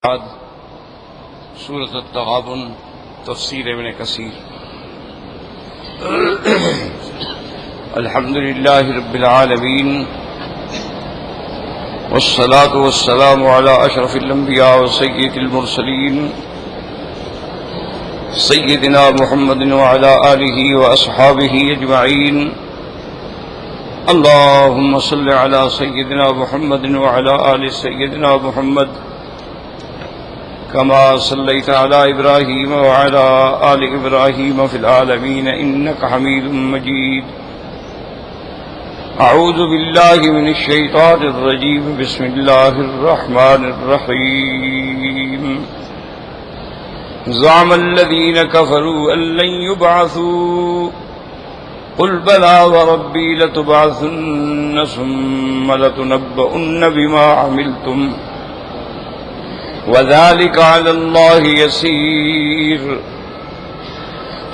بعد سورة التغابن تفسیر ابن کثیر الحمد للہ رب العالمین والصلاة والسلام على اشرف الانبیاء وسید المرسلین سیدنا محمد وعلى آلہ واصحابہ اجمعین اللهم صل على سيدنا محمد وعلى آل سيدنا محمد كما صليت على إبراهيم وعلى آل إبراهيم في العالمين إنك حميد مجيد. أعوذ بالله من الشيطان الرجيم. بسم الله الرحمن الرحيم. زعم الذين كفروا أن لن يبعثوا قل بلى وربي لتبعثن ثم لتنبؤن بما عملتم وذلك على الله يسير.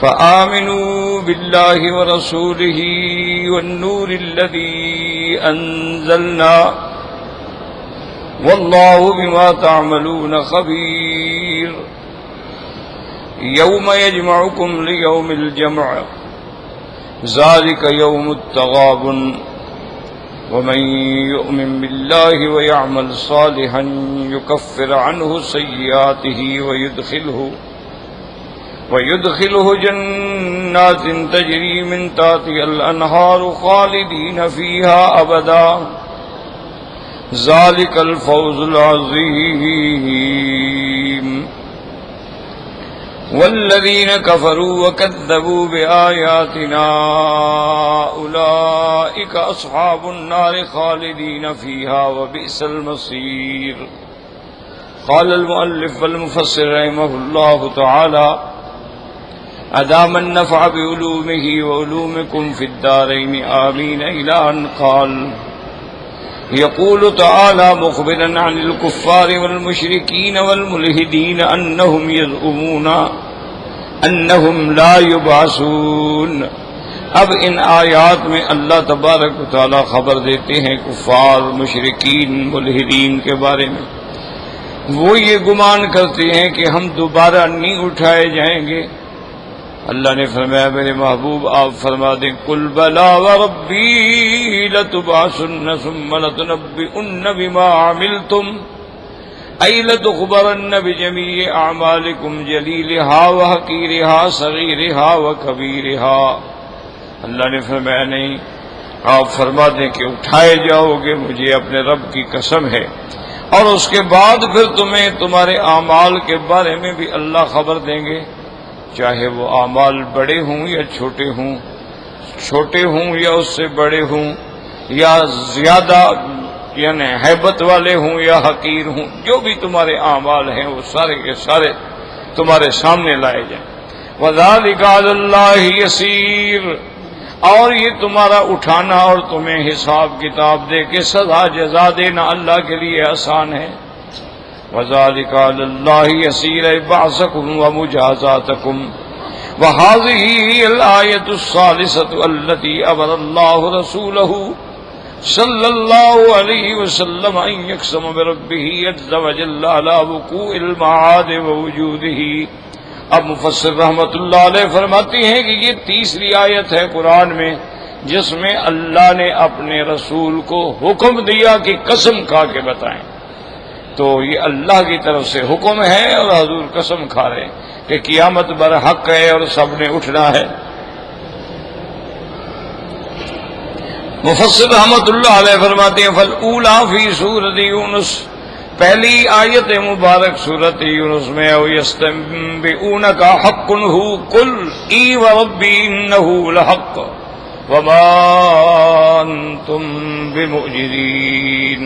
فآمنوا بالله ورسوله والنور الذي أنزلنا والله بما تعملون خبير. يوم يجمعكم ليوم الجمع ذلك يوم التغابن ومن يؤمن بالله ويعمل صالحا يكفر عنه سيئاته ويدخله جنات تجري من تحتها الأنهار خالدين فيها أبدا ذلك الفوز العظيم. والذين كفروا وكذبوا بآياتنا أولئك أصحاب النار خالدين فيها وبئس المصير. قال المؤلف والمفسر رحمه الله تعالى أدام النفع بعلومه وعلومكم في الدارين آمين إلى أن قال يقول تعالى مخبرا عن الكفار والمشركين والملحدين أنهم يزعمون أنهم لا يبعثون. اب ان آیات میں اللہ تبارک و تعالی خبر دیتے ہیں کفار مشرکین ملحدین کے بارے میں. وہ یہ گمان کرتے ہیں کہ ہم دوبارہ نہیں اٹھائے جائیں گے. اللہ نے فرمایا میرے محبوب آپ فرما دیں قل بلا وربی لتبعثن ثم لتنبئن بما عملتم ای لتخبرن بجمیع اعمالکم جلیلها وحقیرها صغیرها وکبیرها. اللہ نے فرمایا نہیں، آپ فرما دیں کہ اٹھائے جاؤ گے، مجھے اپنے رب کی قسم ہے، اور اس کے بعد پھر تمہیں تمہارے اعمال کے بارے میں بھی اللہ خبر دیں گے، چاہے وہ اعمال بڑے ہوں یا چھوٹے ہوں یا اس سے بڑے ہوں، یا زیادہ یعنی ہیبت والے ہوں یا حقیر ہوں، جو بھی تمہارے اعمال ہیں وہ سارے کے سارے تمہارے سامنے لائے جائیں. وَذَلِكَ عَلَى اللَّهِ يَسِيرٌ. اور یہ تمہارا اٹھانا اور تمہیں حساب کتاب دے کے سزا جزا دینا اللہ کے لیے آسان ہے. وَذَلِكَ عَلَى اللَّهِ يَسِيرٌ بَعْثَكُمْ وَمُجَازَاتَكُمْ. وَهَذِهِ هِيَ الْآيَةُ الثَّالِثَةُ الَّتِي أَمَرَ اللَّهُ رَسُولَهُ صلى الله عليه وسلم أن يقسم بربه عز وجل على وقوع المعاد ووجوده. اب مفسر رحمت اللہ علیہ فرماتے ہیں کہ یہ تیسری آیت ہے قرآن میں جس میں اللہ نے اپنے رسول کو حکم دیا کہ قسم کھا کے بتائیں. تو یہ اللہ کی طرف سے حکم ہے اور حضور قسم کھا رہے ہیں کہ قیامت برحق ہے اور سب نے اٹھنا ہے. مفسر رحمت اللہ علیہ فرماتے ہیں فالاولی فی سورۃ یونس، پہلی آیت مبارک سورۃ یونس میں یستنبئونک حق هو قل ای وربی انہ لحق وما انتم بمعجزین.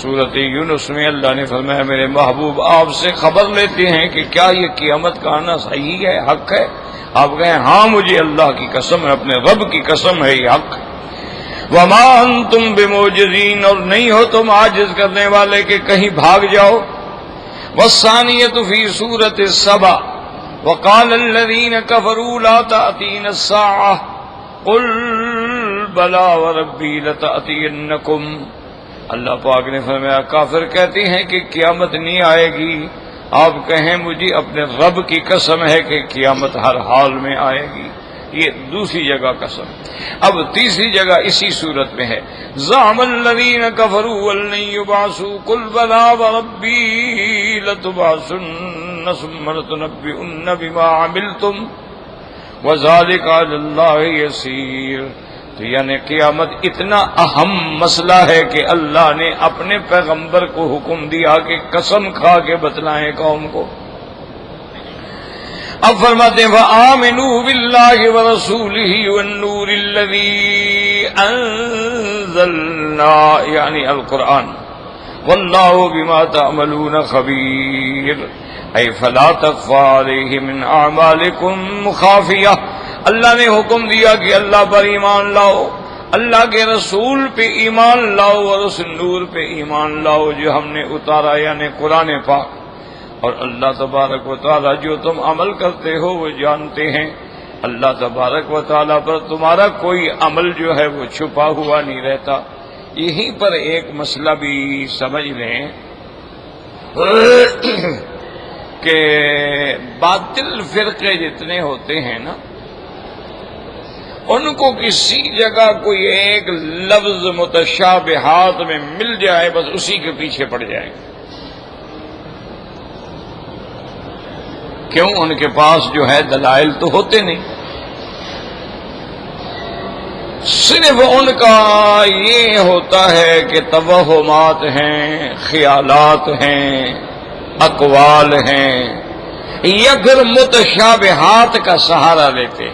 سورۃ یونس میں اللہ نے فرمایا میرے محبوب آپ سے خبر لیتے ہیں کہ کیا یہ قیامت کا آنا صحیح ہے، حق ہے؟ آپ کہیں ہاں مجھے اللہ کی قسم ہے، اپنے رب کی قسم ہے، یہ حق ہے. وما انتم بمعجزین، اور نہیں ہو تم عاجز کرنے والے کہ کہیں بھاگ جاؤ. والثانیۃ فی سورۃ السبع وقال الذین کفروا لا تأتینا الساعۃ قل بلی وربی لتأتینکم اللہ پاک نے فرمایا کافر کہتے ہیں کہ قیامت نہیں آئے گی، آپ کہیں مجھے اپنے رب کی قسم ہے کہ قیامت ہر حال میں آئے گی. یہ دوسری جگہ قسم. اب تیسری جگہ اسی صورت میں ہے، زعم الذین کفروا ان لن یبعثوا قل بلی وربی لتبعثن ثم لتنبئن بما عملتم وذلک علی اللہ یسیر. تو یعنی قیامت اتنا اہم مسئلہ ہے کہ اللہ نے اپنے پیغمبر کو حکم دیا کہ قسم کھا کے بتلائیں قوم کو. اب فرماتے ہیں فآمنوا باللہ ورسولہ والنور الذی انزلنا، یعنی القرآن، واللہ بما تعملون خبیر، ای فلا تخفی علیہ من اعمالکم خافیہ. اللہ نے حکم دیا کہ اللہ پر ایمان لاؤ، اللہ کے رسول پہ ایمان لاؤ اور اس نور پہ ایمان لاؤ جو ہم نے اتارا، یعنی قرآن پاک. اور اللہ تبارک و تعالی جو تم عمل کرتے ہو وہ جانتے ہیں. اللہ تبارک و تعالی پر تمہارا کوئی عمل جو ہے وہ چھپا ہوا نہیں رہتا. یہیں پر ایک مسئلہ بھی سمجھ لیں کہ باطل فرقے جتنے ہوتے ہیں نا، ان کو کسی جگہ کوئی ایک لفظ متشابہات میں مل جائے بس اسی کے پیچھے پڑ جائیں. کیوں؟ ان کے پاس جو ہے دلائل تو ہوتے نہیں، صرف ان کا یہ ہوتا ہے کہ توہمات ہیں، خیالات ہیں، اقوال ہیں، یا پھر متشابہات کا سہارا لیتے.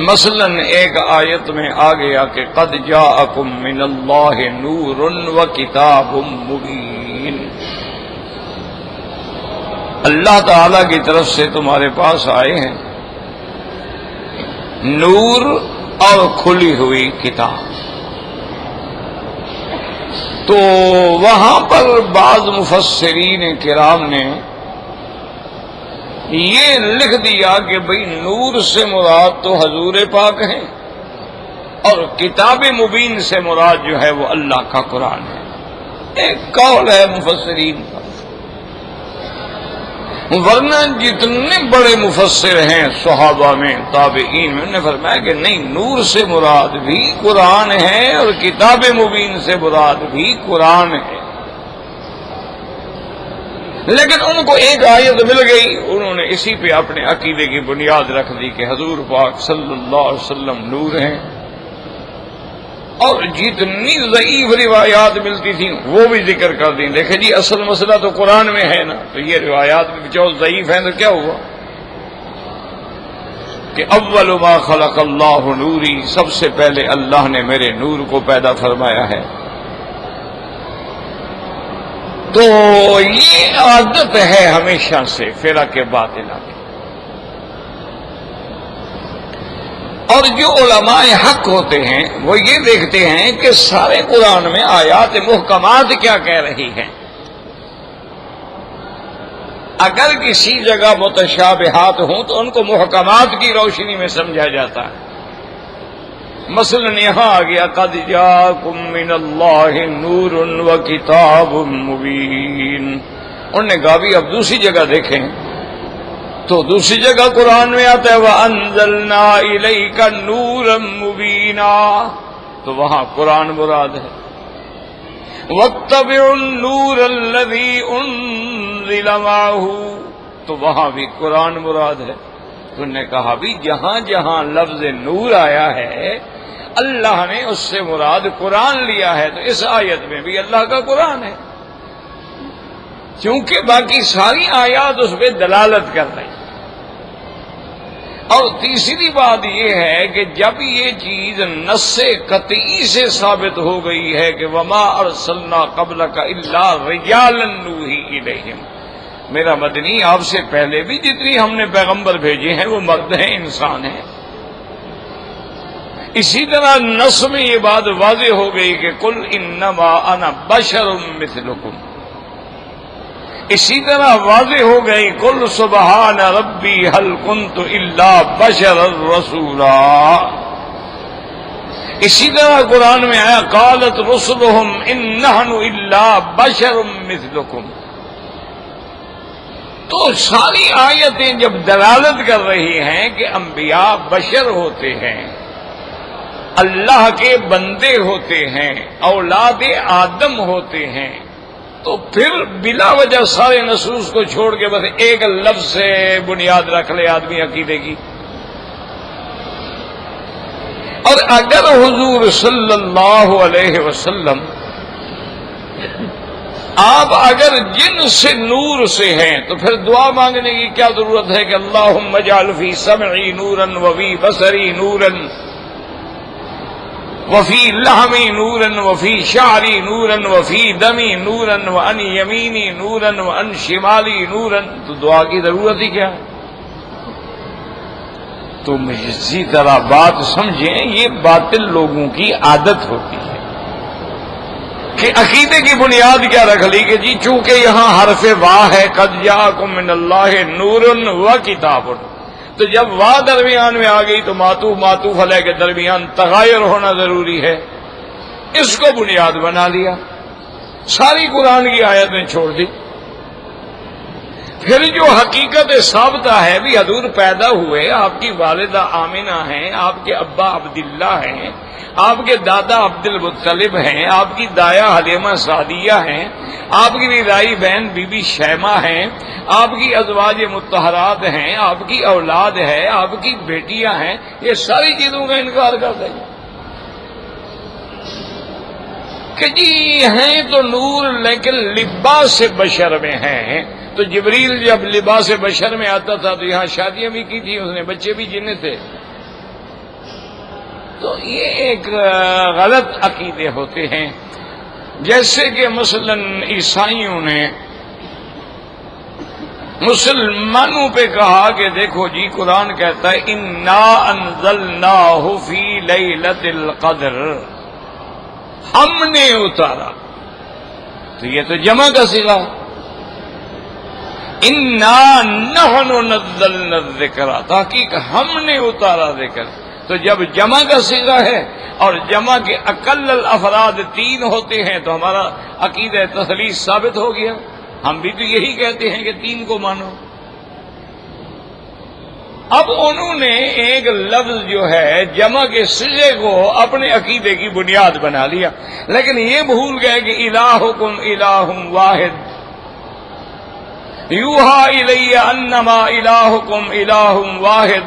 مثلا ایک آیت میں آ گیا کہ قد جاءکم من اللہ نور و کتاب مبین، اللہ تعالی کی طرف سے تمہارے پاس آئے ہیں نور اور کھلی ہوئی کتاب. تو وہاں پر بعض مفسرین کرام نے یہ لکھ دیا کہ بھئی نور سے مراد تو حضور پاک ہیں اور کتاب مبین سے مراد جو ہے وہ اللہ کا قرآن ہے. ایک قول ہے مفسرین کا، ورنہ جتنے بڑے مفسر ہیں صحابہ میں، تابعین میں، انہوں نے فرمایا کہ نہیں، نور سے مراد بھی قرآن ہے اور کتاب مبین سے مراد بھی قرآن ہے. لیکن ان کو ایک آیت مل گئی، انہوں نے اسی پہ اپنے عقیدے کی بنیاد رکھ دی کہ حضور پاک صلی اللہ علیہ وسلم نور ہیں، اور جتنی ضعیف روایات ملتی تھیں وہ بھی ذکر کر دیں. دیکھیں جی اصل مسئلہ تو قرآن میں ہے نا، تو یہ روایات بھی بچاؤ ضعیف ہیں تو کیا ہوا کہ اول ما خلق اللہ نوری، سب سے پہلے اللہ نے میرے نور کو پیدا فرمایا ہے. تو یہ عادت ہے ہمیشہ سے فرق باطلہ کی. اور جو علماء حق ہوتے ہیں وہ یہ دیکھتے ہیں کہ سارے قرآن میں آیات محکمات کیا کہہ رہی ہیں. اگر کسی جگہ متشابہات ہوں تو ان کو محکمات کی روشنی میں سمجھا جاتا ہے. مثلا یہاں آ گیا قد جاءکم من اللہ نور و کتاب مبین. انہوں نے کہا بھی اب دوسری جگہ دیکھیں تو دوسری جگہ قرآن میں آتا ہے وَأَنزَلْنَا إِلَيْكَ نُورًا مُبِينًا، تو وہاں قرآن مراد ہے. وَاتَّبِعُوا النُّورَ الَّذِي أُنزِلَ مَعَهُ، تو وہاں بھی قرآن مراد ہے. تو نے کہا بھی جہاں جہاں لفظ نور آیا ہے اللہ نے اس سے مراد قرآن لیا ہے، تو اس آیت میں بھی اللہ کا قرآن ہے، کیونکہ باقی ساری آیات اس پہ دلالت کر رہی. اور تیسری بات یہ ہے کہ جب یہ چیز نص قطعی سے ثابت ہو گئی ہے کہ وما ارسلنا قبلک الا رجالا نوحی الیہم، میرا مدنی آپ سے پہلے بھی جتنی ہم نے پیغمبر بھیجے ہیں وہ مرد ہیں، انسان ہیں. اسی طرح نص میں یہ بات واضح ہو گئی کہ قل انما انا بشر مثلکم. اسی طرح واضح ہو گئی قل سبحان ربی هل كنت الا بشرا رسولا. اسی طرح قرآن میں آیا قالت رسلہم ان نحن الا بشر مثلکم. تو ساری آیتیں جب دلالت کر رہی ہیں کہ انبیاء بشر ہوتے ہیں، اللہ کے بندے ہوتے ہیں، اولاد آدم ہوتے ہیں، تو پھر بلا وجہ سارے نصوص کو چھوڑ کے بس ایک لفظ سے بنیاد رکھ لے آدمی عقیدے کی. اور اگر حضور صلی اللہ علیہ وسلم آپ اگر جن سے نور سے ہیں تو پھر دعا مانگنے کی کیا ضرورت ہے کہ اللہم اجعل فی سمعی نورا وفی بصری نورا وفی لحمی نورا وفی شعری نورا وفی دمی نورا وان یمینی نورا وان شمالی نورا. تو دعا کی ضرورت ہی کیا ہے؟ تو اسی طرح بات سمجھیں، یہ باطل لوگوں کی عادت ہوتی ہے کہ عقیدے کی بنیاد کیا رکھ لی کہ جی چونکہ یہاں حرف واہ ہے قد جاءکم من اللہ نور و کتاب، تو جب واہ درمیان میں آ گئی تو معطوف علیہ کے درمیان تغایر ہونا ضروری ہے، اس کو بنیاد بنا لیا، ساری قرآن کی آیتیں چھوڑ دی. پھر جو حقیقت ثابتہ ہے بھی حضور پیدا ہوئے، آپ کی والدہ آمنہ ہیں، آپ کے ابا عبداللہ ہیں، آپ کے دادا عبد المطلب ہیں، آپ کی دایا حلیمہ سعدیہ ہیں، آپ کی ردائی بہن بی بی شیمہ ہیں، آپ کی ازواج مطہرات ہیں، آپ کی اولاد ہے، آپ کی بیٹیاں ہیں، یہ ساری چیزوں کا انکار کر دیں کہ جی ہیں تو نور لیکن لباس بشر میں ہیں. تو جبریل جب لباس بشر میں آتا تھا تو یہاں شادیاں بھی کی تھی، اس نے بچے بھی جنے تھے. تو یہ ایک غلط عقیدے ہوتے ہیں. جیسے کہ مثلا عیسائیوں نے مسلمانوں پہ کہا کہ دیکھو جی قرآن کہتا ہے انا انزلناہ فی لیلۃ القدر، ہم نے اتارا، تو یہ تو جمع کا صیغہ ہے. انا نحن نزلنا الذکر، تحقیق ہم نے اتارا ذکر. تو جب جمع کا صیغہ ہے اور جمع کے اقل الافراد 3 ہوتے ہیں تو ہمارا عقیدہ تثلیث ثابت ہو گیا. ہم بھی تو یہی کہتے ہیں کہ 3 کو مانو. اب انہوں نے ایک لفظ جو ہے جمع کے صیغے کو اپنے عقیدے کی بنیاد بنا لیا، لیکن یہ بھول گئے کہ الہکم الہ واحد یوحا الی انما الہکم الہ واحد.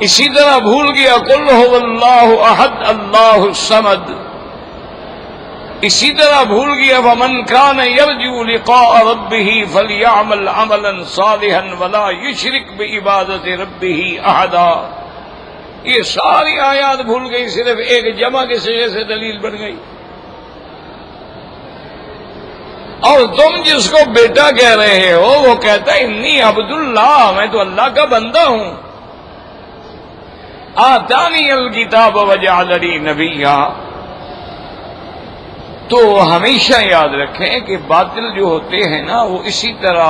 اسی طرح بھول گیا قل هو اللہ احد اللہ الصمد. اسی طرح بھول گیا ومن کان یرجو لقاء ربہ فلیعمل عملا صالحا ولا یشرک بعبادۃ ربہ احدا. یہ ساری آیات بھول گئی، صرف ایک جمع کے صیغے سے دلیل بن گئی. اور تم جس کو بیٹا کہہ رہے ہو وہ کہتا ہے انی عبداللہ، میں تو اللہ کا بندہ ہوں. آتانی الکتاب وجعلنی نبیا. تو ہمیشہ یاد رکھیں کہ باطل جو ہوتے ہیں نا وہ اسی طرح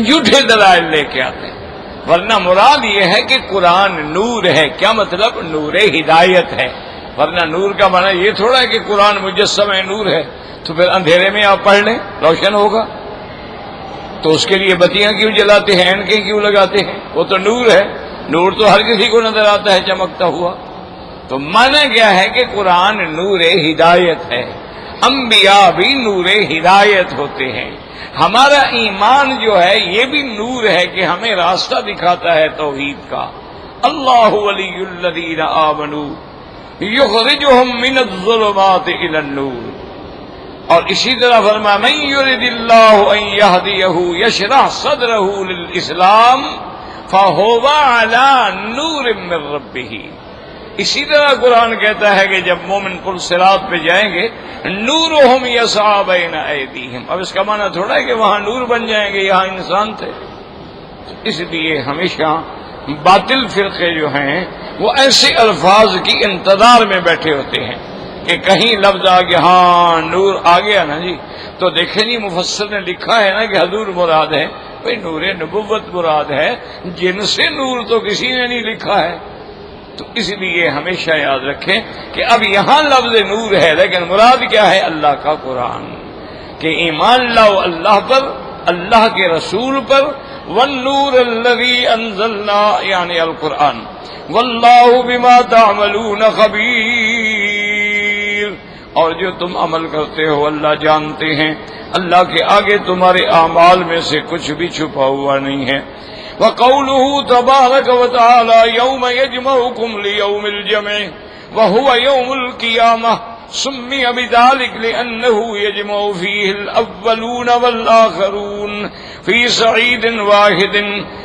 جھوٹے دلائل لے کے آتے ہیں. ورنہ مراد یہ ہے کہ قرآن نور ہے. کیا مطلب؟ نور ہدایت ہے. ورنہ نور کا معنی یہ تھوڑا ہے کہ قرآن مجسم ہے نور ہے تو پھر اندھیرے میں آپ پڑھ لیں روشن ہوگا. تو اس کے لیے بتیاں کیوں جلاتے ہیں، اینکیں کیوں لگاتے ہیں؟ وہ تو نور ہے. نور تو ہر کسی کو نظر آتا ہے چمکتا ہوا. تو معنی کیا ہے کہ قرآن نور ہدایت ہے. انبیاء بھی نور ہدایت ہوتے ہیں. ہمارا ایمان جو ہے یہ بھی نور ہے کہ ہمیں راستہ دکھاتا ہے توحید کا. اللہ ولی الذین آمنوا یخرجہم من الظلمات الی النور. اور اسی طرح فرمایا من یرد اللہ ان یہدیہ یشرح صدرہ للاسلام فہو علی نور من ربہ. اسی طرح قرآن کہتا ہے کہ جب مومن پل صراط پہ جائیں گے نورہم یسعی بین ایدیہم. اب اس کا معنی تھوڑا ہے کہ وہاں نور بن جائیں گے، یہاں انسان تھے. اس لیے ہمیشہ باطل فرقے جو ہیں وہ ایسے الفاظ کی انتظار میں بیٹھے ہوتے ہیں کہ کہیں لفظ آ گیا، ہاں نور آ گیا نا جی، تو دیکھیں جی مفسر نے لکھا ہے نا کہ حضور مراد ہے. بھئی نور نبوت مراد ہے، جن سے نور تو کسی نے نہیں لکھا ہے۔ تو اس لیے ہمیشہ یاد رکھیں کہ اب یہاں لفظ نور ہے لیکن مراد کیا ہے؟ اللہ کا قرآن، کہ ایمان لاؤ اللہ پر، اللہ کے رسول پر، والنور الذی انزلنا یعنی القرآن، واللہ بما تعملون خبیر، اور جو تم عمل کرتے ہو اللہ جانتے ہیں، اللہ کے آگے تمہارے اعمال میں سے کچھ بھی چھپا ہوا نہیں ہے۔ وقوله تبارک وتعالی یوم یجمعکم لیوم الجمع وهو یوم القیامہ سمی بذلك لأنه يجمع فيه الأولون والآخرون في صعيد واحد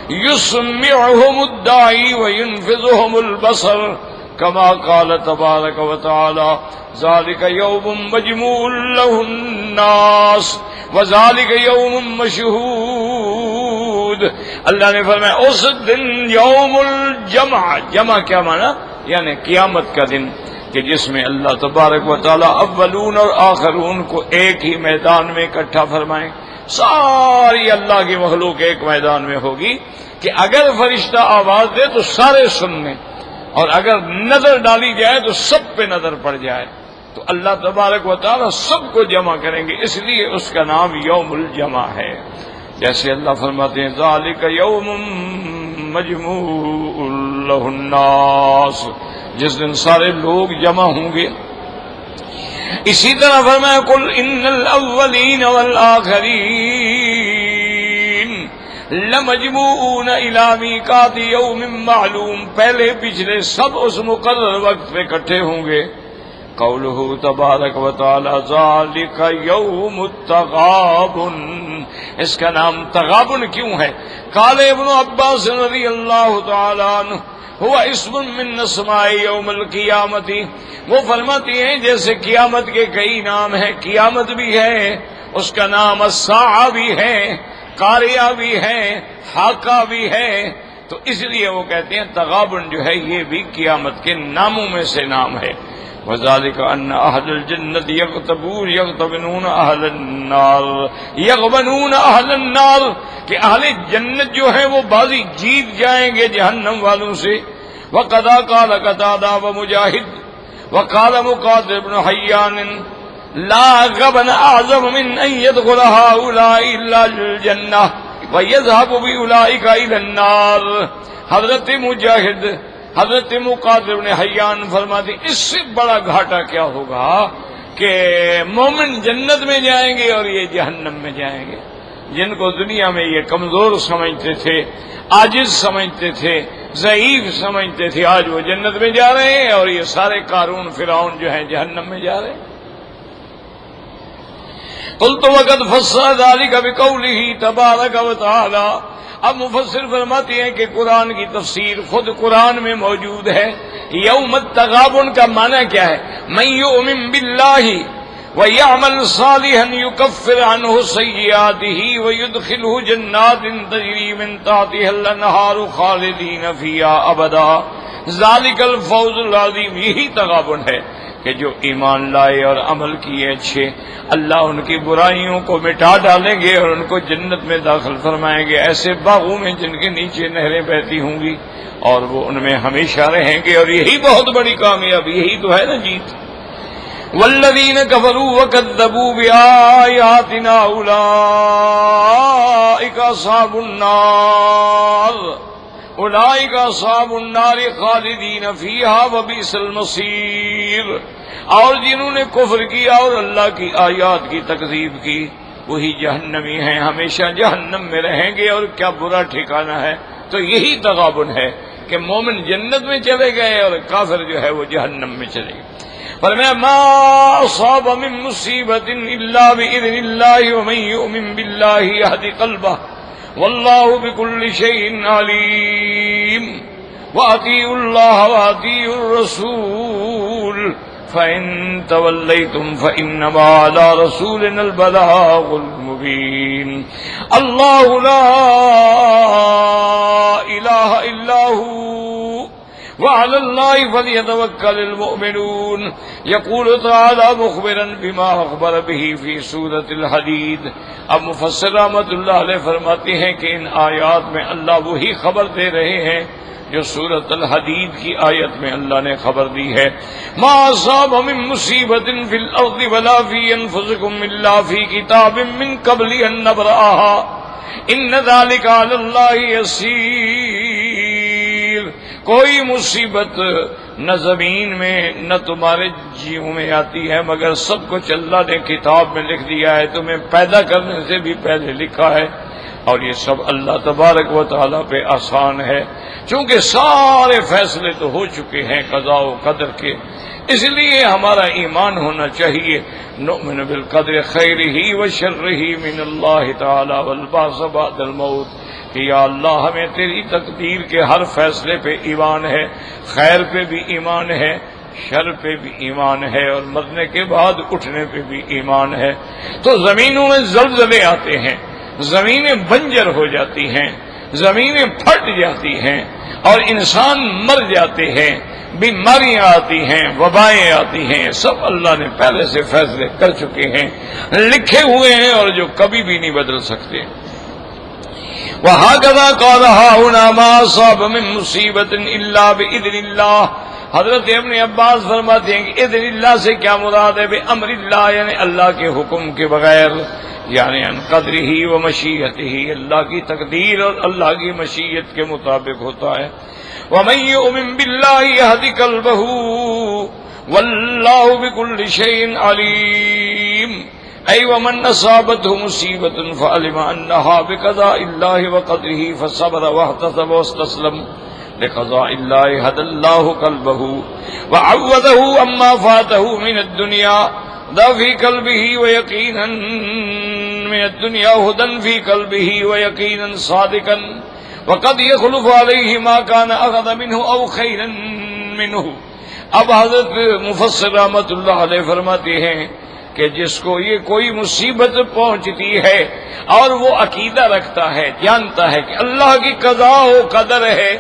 يسمعهم الداعي وينفذهم البصر كما قال تبارك وتعالى ذلك يوم مجموع له الناس وذلك يوم مشهود۔ اللہ نے فرمایا اس دن یوم الجمع، جمع کیا معنی؟ یعنی قیامت کا دن، کہ جس میں اللہ تبارک و تعالی اولون اور آخرون کو ایک ہی میدان میں اکٹھا فرمائیں۔ ساری اللہ کی مخلوق ایک میدان میں ہوگی کہ اگر فرشتہ آواز دے تو سارے سننے، اور اگر نظر ڈالی جائے تو سب پہ نظر پڑ جائے، تو اللہ تبارک و تعالی سب کو جمع کریں گے، اس لیے اس کا نام یوم الجمع ہے۔ جیسے اللہ فرماتے ہیں ذالک یوم مجموع لہ الناس، جس دن سارے لوگ جمع ہوں گے۔ اسی طرح فرمایا قل ان الاولین والآخرین لمجموعون الی میقات یوم معلوم، پہلے پچھلے سب اس مقرر وقت پہ اکٹھے ہوں گے۔ قولہ تبارک و تعالی ذالک یوم التغابن، اس کا نام تغابن کیوں ہے؟ قال ابن عباس رضی اللہ تعالی عنہ ہوا اسم من اسماء یوم القیامت، وہ فرماتی ہیں جیسے قیامت کے کئی نام ہیں، قیامت بھی ہے، اس کا نام الساعہ بھی ہے، قاریہ بھی ہے، حاقہ بھی ہے، تو اس لیے وہ کہتے ہیں تغابن جو ہے یہ بھی قیامت کے ناموں میں سے نام ہے۔ وذالک ان اہل الجنت یغتبنون اہل النار یغبنون اہل النار، کہ اہل جنت جو ہے وہ بازی جیت جائیں گے جہنم والوں سے۔ وقضا قال قتادہ ومجاہد وقال مقاتل بن حیان لا غبن اعظم من ان يدخل هؤلاء الا الجنہ ويذهب باولئک الى النار۔ حضرت مجاہد حضرت مقاتل بن حیان فرماتے اس سے بڑا گھاٹا کیا ہوگا کہ مومن جنت میں جائیں گے اور یہ جہنم میں جائیں گے۔ جن کو دنیا میں یہ کمزور سمجھتے تھے، عاجز سمجھتے تھے، ضعیف سمجھتے تھے، آج وہ جنت میں جا رہے ہیں، اور یہ سارے قارون فرعون جو ہیں جہنم میں جا رہے ہیں۔ قلت وقد فسر ذلك بقوله تبارک وتعالی، اب مفسر فرماتے ہیں کہ قرآن کی تفسیر خود قرآن میں موجود ہے۔ یوم التغابن کا معنی کیا ہے؟ من یؤمن باللہ ویعمل صالحا یکفر عنہ سیئاتہ ویدخلہ جنات تجری من تحتها الانہار خالدین فیہا ابدا ذالک الفوز العظیم۔ یہی تغابن ہے کہ جو ایمان لائے اور عمل کیے اچھے، اللہ ان کی برائیوں کو مٹا ڈالیں گے اور ان کو جنت میں داخل فرمائیں گے، ایسے باغوں میں جن کے نیچے نہریں بہتی ہوں گی، اور وہ ان میں ہمیشہ رہیں گے، اور یہی بہت بڑی کامیابی، یہی تو ہے نا جیت۔ والذین کفروا وکذبوا بآیاتنا اولئک اصحاب النار اولئک اصحاب النار خالدین فیہا وبئس المصیر۔ اور جنہوں نے کفر کیا اور اللہ کی آیات کی تکذیب کی وہی جہنمی ہیں، ہمیشہ جہنم میں رہیں گے، اور کیا برا ٹھکانہ ہے۔ تو یہی تغابن ہے کہ مومن جنت میں چلے گئے اور کافر جو ہے وہ جہنم میں چلے گئے۔ فرمایا ما اصاب من مصیبت الا باذن اللہ ومن یؤمن باللہ یہد قلبہ واللہ بکل شیء علیم واطیعوا اللہ واطیعوا الرسول فإن تولیتم فإنما علی رسولنا البلاغ المبین۔ اللہ لا الہ الا هو وعلى الله فليتوكل المؤمنون. يقول تعالى مخبرا بما أخبر به في سورة الحديد. اب مفسر رحمۃ اللہ علیہ فرماتے ہیں کہ ان آیات میں اللہ وہی خبر دے رہے ہیں جو سورۃ الحدید کی آیت میں اللہ نے خبر دی ہے. ما اصاب من مصیبت فی الارض ولا فی انفسکم الا فی کتاب من قبل ان نبرأها ان ذلک علی اللہ یسیر. کوئی مصیبت نہ زمین میں نہ تمہارے جیوں میں آتی ہے مگر سب کچھ اللہ نے کتاب میں لکھ دیا ہے. تمہیں پیدا کرنے سے بھی پہلے لکھا ہے اور یہ سب اللہ تبارک و تعالیٰ پہ آسان ہے. چونکہ سارے فیصلے تو ہو چکے ہیں قضاء و قدر کے، اس لیے ہمارا ایمان ہونا چاہیے نؤمن بالقدر خیرہ و شرہ من اللہ تعالی والبعث بعد الموت، کہ یا اللہ ہمیں تیری تقدیر کے ہر فیصلے پہ ایمان ہے، خیر پہ بھی ایمان ہے، شر پہ بھی ایمان ہے، اور مرنے کے بعد اٹھنے پہ بھی ایمان ہے. تو زمینوں میں زلزلے آتے ہیں، زمینیں بنجر ہو جاتی ہیں، زمینیں پھٹ جاتی ہیں اور انسان مر جاتے ہیں، بیماریاں آتی ہیں، وبائیں آتی ہیں، سب اللہ نے پہلے سے فیصلے کر چکے ہیں، لکھے ہوئے ہیں اور جو کبھی بھی نہیں بدل سکتے. وَهَكَذَا قَالَ هَٰؤُنَا مَا أَصَابَ مِن مُّصِيبَةٍ إِلَّا بِإِذْنِ اللَّهِ. حضرت ابن عباس فرماتے ہیں کہ اذن اللہ سے کیا مراد ہے؟ بِأَمْرِ اللَّهِ، یعنی اللہ کے حکم کے بغیر، یعنی ان قدرہ و مشیتہ، اللہ کی تقدیر اور اللہ کی مشیت کے مطابق ہوتا ہے. وَمَن يُؤْمِن بِاللَّهِ يَهْدِ قَلْبَهُ وَاللَّهُ بِكُلِّ شَيْءٍ عَلِيمٌ. أي ومن أصابته مصيبة فعلم أنها بقضاء الله وقدره فصبر واحتسب واستسلم لقضاء الله هدى الله قلبه وعوضه عما فاته من الدنيا هدى في قلبه ويقينا من الدنيا هدى في قلبه ويقينا صادقا وقد يخلف عليه ما كان أخذ منه أو خيرا منه. اب حضرت مفسر رحمۃ اللہ علیہ فرماتے ہیں کہ جس کو یہ کوئی مصیبت پہنچتی ہے اور وہ عقیدہ رکھتا ہے، جانتا ہے کہ اللہ کی قضاء و قدر ہے،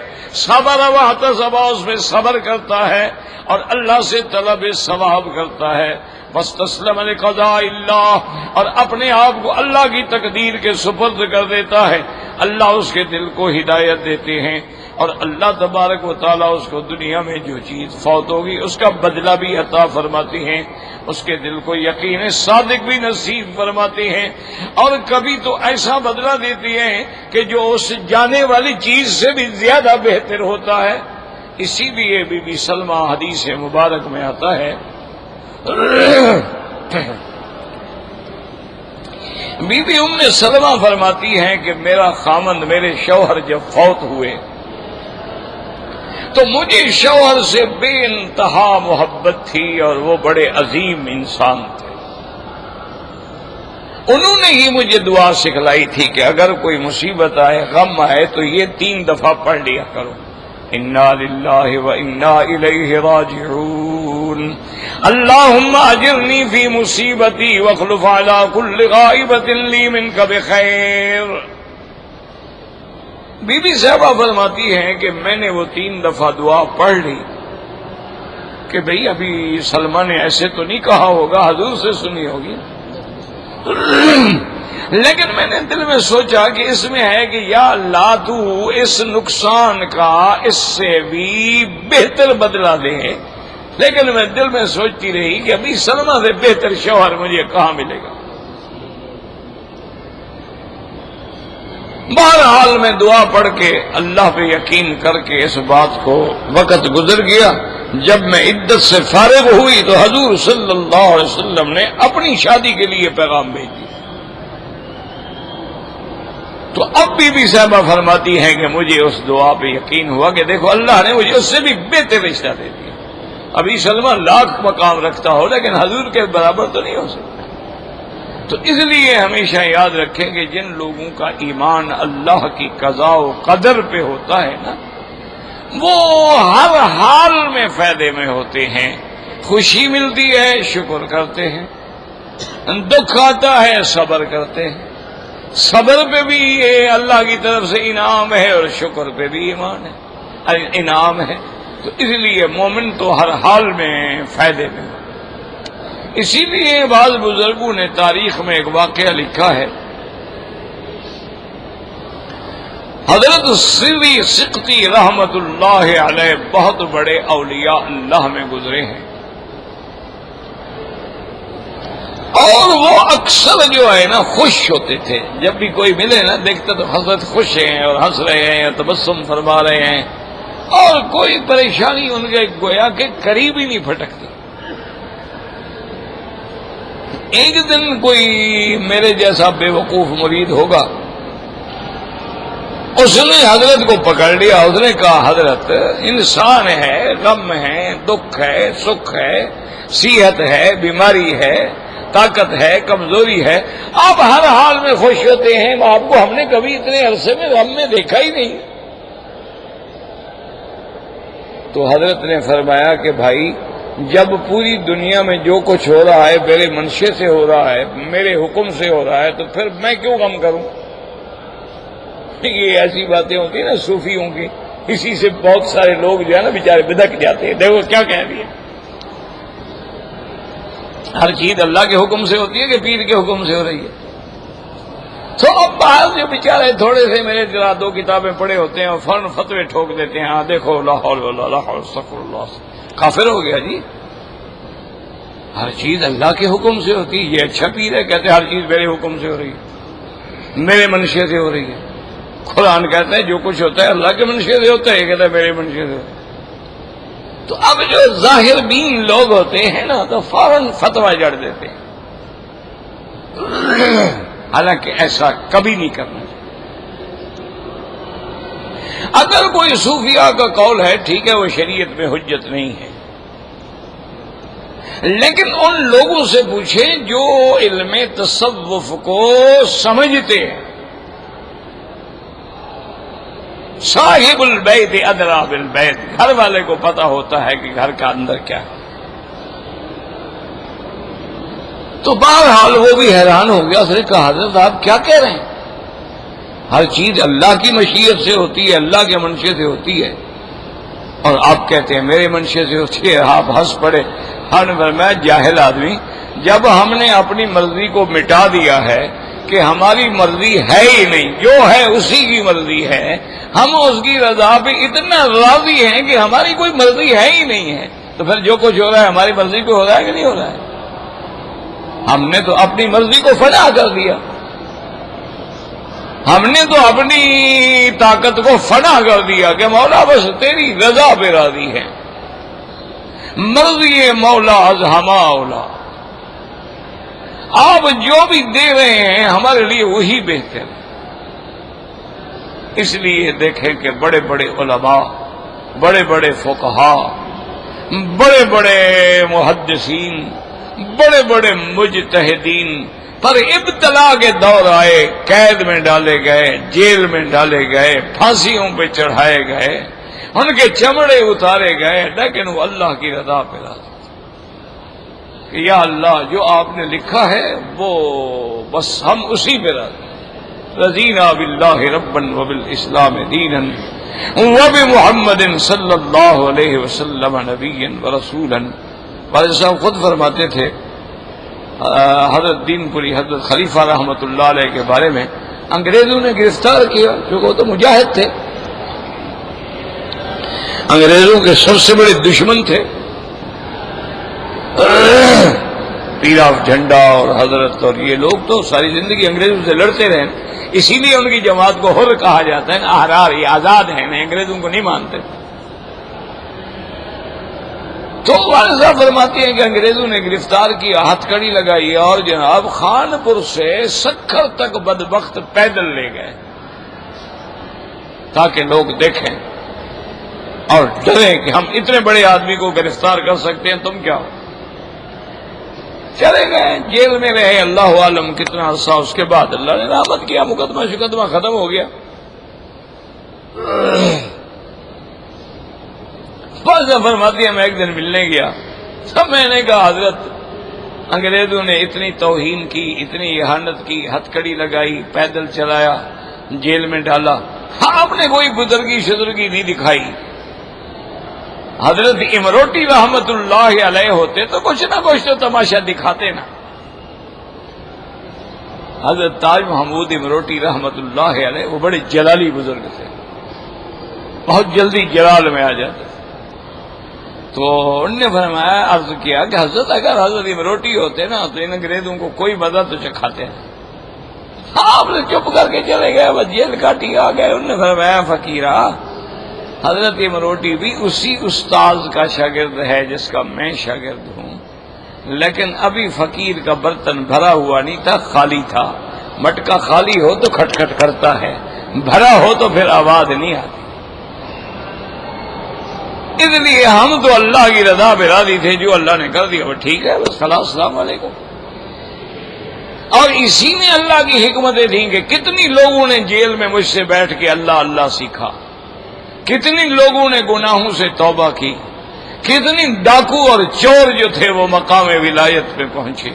صبر واحتسب، اس میں صبر کرتا ہے اور اللہ سے طلب ثواب کرتا ہے، واستسلم لقضاء اللہ، اور اپنے آپ کو اللہ کی تقدیر کے سپرد کر دیتا ہے، اللہ اس کے دل کو ہدایت دیتے ہیں اور اللہ تبارک و تعالیٰ اس کو دنیا میں جو چیز فوت ہوگی اس کا بدلہ بھی عطا فرماتی ہیں، اس کے دل کو یقین صادق بھی نصیب فرماتے ہیں، اور کبھی تو ایسا بدلہ دیتی ہیں کہ جو اس جانے والی چیز سے بھی زیادہ بہتر ہوتا ہے. اسی لیے بی بی سلمہ حدیث مبارک میں آتا ہے، بی بی ام سلمہ فرماتی ہیں کہ میرا خامند، میرے شوہر جب فوت ہوئے تو مجھے شوہر سے بے انتہا محبت تھی اور وہ بڑے عظیم انسان تھے. انہوں نے ہی مجھے دعا سکھلائی تھی کہ اگر کوئی مصیبت آئے، غم آئے تو یہ 3 دفعہ پڑھ لیا کرو، انا للہ و انا الیہ راجعون، اللہم اجرنی فی مصیبتی واخلف علی کل غائبۃ لی منک بخیر. بی بی صاحبہ فرماتی ہیں کہ میں نے وہ 3 دفعہ دعا پڑھ لی کہ بھئی ابھی سلمہ نے ایسے تو نہیں کہا ہوگا، حضور سے سنی ہوگی، لیکن میں نے دل میں سوچا کہ اس میں ہے کہ یا اللہ تو اس نقصان کا اس سے بھی بہتر بدلہ دے. لیکن میں دل میں سوچتی رہی کہ ابھی سلمہ سے بہتر شوہر مجھے کہاں ملے گا. بہرحال میں دعا پڑھ کے اللہ پہ یقین کر کے اس بات کو، وقت گزر گیا، جب میں عدت سے فارغ ہوئی تو حضور صلی اللہ علیہ وسلم نے اپنی شادی کے لیے پیغام بھیج دیا. تو اب بی بی صاحبہ فرماتی ہیں کہ مجھے اس دعا پہ یقین ہوا کہ دیکھو اللہ نے مجھے اس سے بھی بہتر رشتہ دے دیا. ابھی سلمہ لاکھ مقام رکھتا ہو لیکن حضور کے برابر تو نہیں ہو سکتا. تو اس لیے ہمیشہ یاد رکھیں کہ جن لوگوں کا ایمان اللہ کی قضاء و قدر پہ ہوتا ہے نا، وہ ہر حال میں فائدے میں ہوتے ہیں. خوشی ملتی ہے شکر کرتے ہیں، دکھ آتا ہے صبر کرتے ہیں. صبر پہ بھی یہ اللہ کی طرف سے انعام ہے اور شکر پہ بھی ایمان ہے، انعام ہے. تو اس لیے مومن تو ہر حال میں فائدے میں. اسی لیے بعض بزرگوں نے تاریخ میں ایک واقعہ لکھا ہے. حضرت سری سقطی رحمت اللہ علیہ بہت بڑے اولیاء اللہ میں گزرے ہیں، اور وہ اکثر جو ہے نا خوش ہوتے تھے. جب بھی کوئی ملے نا دیکھتے تو حضرت خوش ہیں اور ہنس رہے ہیں اور تبسم فرما رہے ہیں، اور کوئی پریشانی ان کے گویا کے قریب ہی نہیں پھٹکتی. ایک دن کوئی میرے جیسا بے وقوف مرید ہوگا، اس نے حضرت کو پکڑ لیا. اس نے کہا حضرت انسان ہے، غم ہے، دکھ ہے، سکھ ہے، صحت ہے، بیماری ہے، طاقت ہے، کمزوری ہے، آپ ہر حال میں خوش ہوتے ہیں، آپ کو ہم نے کبھی اتنے عرصے میں غم میں دیکھا ہی نہیں. تو حضرت نے فرمایا کہ بھائی جب پوری دنیا میں جو کچھ ہو رہا ہے میرے منشے سے ہو رہا ہے، میرے حکم سے ہو رہا ہے، تو پھر میں کیوں غم کروں؟ یہ ایسی باتیں ہوتی ہیں نا صوفیوں کی، اسی سے بہت سارے لوگ جو ہے نا بیچارے بدک جاتے ہیں. دیکھو کیا کہہ رہی ہے، ہر چیز اللہ کے حکم سے ہوتی ہے کہ پیر کے حکم سے ہو رہی ہے. تو اب بعض جو بیچارے تھوڑے سے میرے جرا دو کتابیں پڑھے ہوتے ہیں اور فوراً فتوے ٹھوک دیتے ہیں، ہاں دیکھو لا حول ولا لا حول استغفر اللہ، کافر ہو گیا جی. ہر چیز اللہ کے حکم سے ہوتی ہے. یہ اچھا پیر ہے، کہتے ہیں ہر چیز میرے حکم سے ہو رہی ہے، میرے منشے سے ہو رہی ہے. قرآن کہتا ہے جو کچھ ہوتا ہے اللہ کے منشے سے ہوتا ہے، یہ کہتا ہے میرے منشے سے ہوتا ہے. تو اب جو ظاہر بین لوگ ہوتے ہیں نا تو فوراً فتویٰ جڑ دیتے ہیں، حالانکہ ایسا کبھی نہیں کرنا چاہیے. اگر کوئی صوفیاء کا قول ہے ٹھیک ہے، وہ شریعت میں حجت نہیں ہے، لیکن ان لوگوں سے پوچھیں جو علم تصوف کو سمجھتے ہیں. صاحب البیت ادری بالبیت، گھر والے کو پتا ہوتا ہے کہ گھر کا اندر کیا ہے. تو بہرحال وہ بھی حیران ہو گیا. اس نے کہا حضرت آپ کیا کہہ رہے ہیں؟ ہر چیز اللہ کی مشیت سے ہوتی ہے، اللہ کے منشے سے ہوتی ہے، اور آپ کہتے ہیں میرے منشے سے ہوتی ہے. آپ ہنس پڑے. میں جاہل آدمی، جب ہم نے اپنی مرضی کو مٹا دیا ہے کہ ہماری مرضی ہے ہی نہیں، جو ہے اسی کی مرضی ہے، ہم اس کی رضا پہ اتنا راضی ہیں کہ ہماری کوئی مرضی ہے ہی نہیں ہے، تو پھر جو کچھ ہو رہا ہے ہماری مرضی پہ ہو رہا ہے کہ نہیں ہو رہا ہے؟ ہم نے تو اپنی مرضی کو فنا کر دیا، ہم نے تو اپنی طاقت کو فنا کر دیا کہ مولا بس تیری رضا پہ راضی ہے، مرضی مولا از ہما اولا، آپ جو بھی دے رہے ہیں ہمارے لیے وہی بہتر ہے. اس لیے دیکھیں کہ بڑے بڑے علماء، بڑے بڑے فقہا، بڑے بڑے محدثین، بڑے بڑے مجتہدین پر ابتلا کے دور آئے، قید میں ڈالے گئے، جیل میں ڈالے گئے، پھانسیوں پہ چڑھائے گئے، ان کے چمڑے اتارے گئے، لیکن وہ اللہ کی رضا پہ راضی کہ یا اللہ جو آپ نے لکھا ہے وہ بس ہم اسی پہ راضی. رضینا باللہ ربا وبالاسلام دینا وبمحمد صلی اللہ علیہ وسلم نبیا ورسولا. والد صاحب خود فرماتے تھے حضرت دین پوری حضرت خلیفہ رحمۃ اللہ علیہ کے بارے میں، انگریزوں نے گرفتار کیا کیونکہ وہ تو مجاہد تھے، انگریزوں کے سب سے بڑے دشمن تھے. پیر آف جھنڈا اور حضرت اور یہ لوگ تو ساری زندگی انگریزوں سے لڑتے رہے، اسی لیے ان کی جماعت کو حر کہا جاتا ہے نا، احرار، یہ آزاد ہیں، انگریزوں کو نہیں مانتے. تو والد صاحب فرماتے ہیں کہ انگریزوں نے گرفتار کیا، ہتھ کڑی لگائی اور جناب خانپور سے سکھر تک بدبخت پیدل لے گئے تاکہ لوگ دیکھیں اور ڈریں کہ ہم اتنے بڑے آدمی کو گرفتار کر سکتے ہیں، تم کیا ہو. چلے گئے، جیل میں رہے، اللہ عالم کتنا عرصہ. اس کے بعد اللہ نے رحمت کیا، مقدمہ شکدمہ ختم ہو گیا. بس فرماتی ہے میں ایک دن ملنے گیا، سب میں نے کہا حضرت انگریزوں نے اتنی توہین کی، اتنی اہانت کی، ہتھ کڑی لگائی، پیدل چلایا، جیل میں ڈالا، آپ نے کوئی بزرگی شزرگی نہیں دکھائی. حضرت امروٹی رحمت اللہ علیہ ہوتے تو کچھ نہ کچھ تو تماشا دکھاتے نا. حضرت تاج محمود امروٹی رحمت اللہ علیہ وہ بڑے جلالی بزرگ تھے، بہت جلدی جلال میں آ جاتے. تو انہوں نے فرمایا، عرض کیا کہ حضرت اگر حضرت امروٹی ہوتے نا تو ان انگریزوں کو کوئی مزہ تو چکھاتے ہیں. آپ نے چپ کر کے چلے گئے، بس جیل کاٹی آ گئے. انہوں نے فرمایا فقیرہ، حضرت امروٹی بھی اسی استاذ کا شاگرد ہے جس کا میں شاگرد ہوں، لیکن ابھی فقیر کا برتن بھرا ہوا نہیں تھا، خالی تھا. مٹکا خالی ہو تو کھٹ کھٹ کرتا ہے، بھرا ہو تو پھر آواز نہیں آتی. اس لیے ہم تو اللہ کی رضا پہ راضی تھے، جو اللہ نے کر دیا وہ ٹھیک ہے، بس خلاص، السلام علیکم. اور اسی میں اللہ کی حکمتیں تھیں کہ کتنی لوگوں نے جیل میں مجھ سے بیٹھ کے اللہ اللہ سیکھا، کتنی لوگوں نے گناہوں سے توبہ کی، کتنی ڈاکو اور چور جو تھے وہ مقام ولایت پہ پہنچے.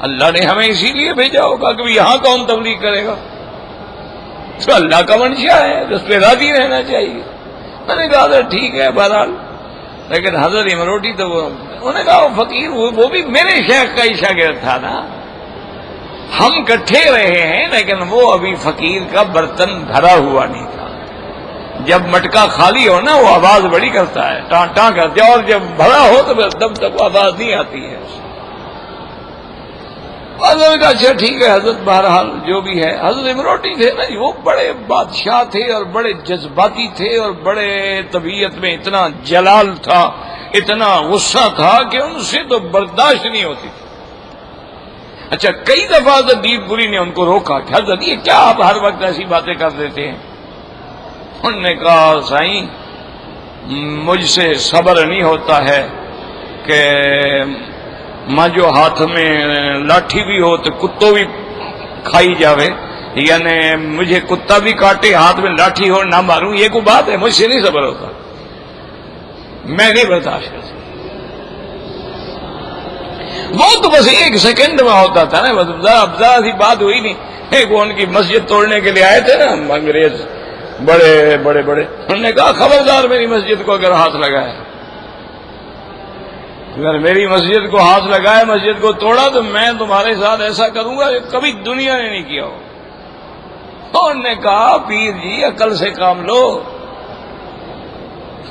اللہ نے ہمیں اسی لیے بھیجا ہوگا کہ یہاں کون تبلیغ کرے گا، تو اللہ کا منشا ہے، اس پہ راضی رہنا چاہیے. میں نے کہا ٹھیک ہے بہرحال. لیکن حضرت امروٹی تو انہوں نے کہا فقیر وہ بھی میرے شیخ کا ہی شاگرد تھا نا، ہم کٹھے رہے ہیں، لیکن وہ ابھی فقیر کا برتن بھرا ہوا نہیں تھا. جب مٹکا خالی ہو نا وہ آواز بڑی کرتا ہے، ٹاں ٹاں کرتے، اور جب بھرا ہو تو پھر تب تک آواز نہیں آتی ہے. حضرت کا اچھا ٹھیک ہے حضرت، بہرحال جو بھی ہے. حضرت امروٹی تھے نا وہ بڑے بادشاہ تھے اور بڑے جذباتی تھے، اور بڑے طبیعت میں اتنا جلال تھا، اتنا غصہ تھا کہ ان سے تو برداشت نہیں ہوتی تھی. اچھا کئی دفعہ حضرت دین پوری نے ان کو روکا کہ حضرت یہ کیا آپ ہر وقت ایسی باتیں کر دیتے ہیں. انہوں نے کہا سائیں مجھ سے صبر نہیں ہوتا ہے کہ ماں جو ہاتھ میں لاٹھی بھی ہو تو کتوں بھی کھائی جاوے، یعنی مجھے کتا بھی کاٹے ہاتھ میں لاٹھی ہو نہ ماروں، یہ کوئی بات ہے؟ مجھ سے نہیں صبر ہوتا، میں نہیں برداشت کر سکتا. وہ تو بس ایک سیکنڈ میں ہوتا تھا نا، بس اب ذرا سی بات ہوئی نہیں. ایک وہ ان کی مسجد توڑنے کے لیے آئے تھے نا انگریز، بڑے بڑے بڑے. انہوں نے کہا خبردار میری مسجد کو اگر ہاتھ لگائے، اگر میری مسجد کو ہاتھ لگائے، مسجد کو توڑا تو میں تمہارے ساتھ ایسا کروں گا کہ کبھی دنیا نے نہیں کیا ہو. انہوں نے کہا پیر جی عقل سے کام لو،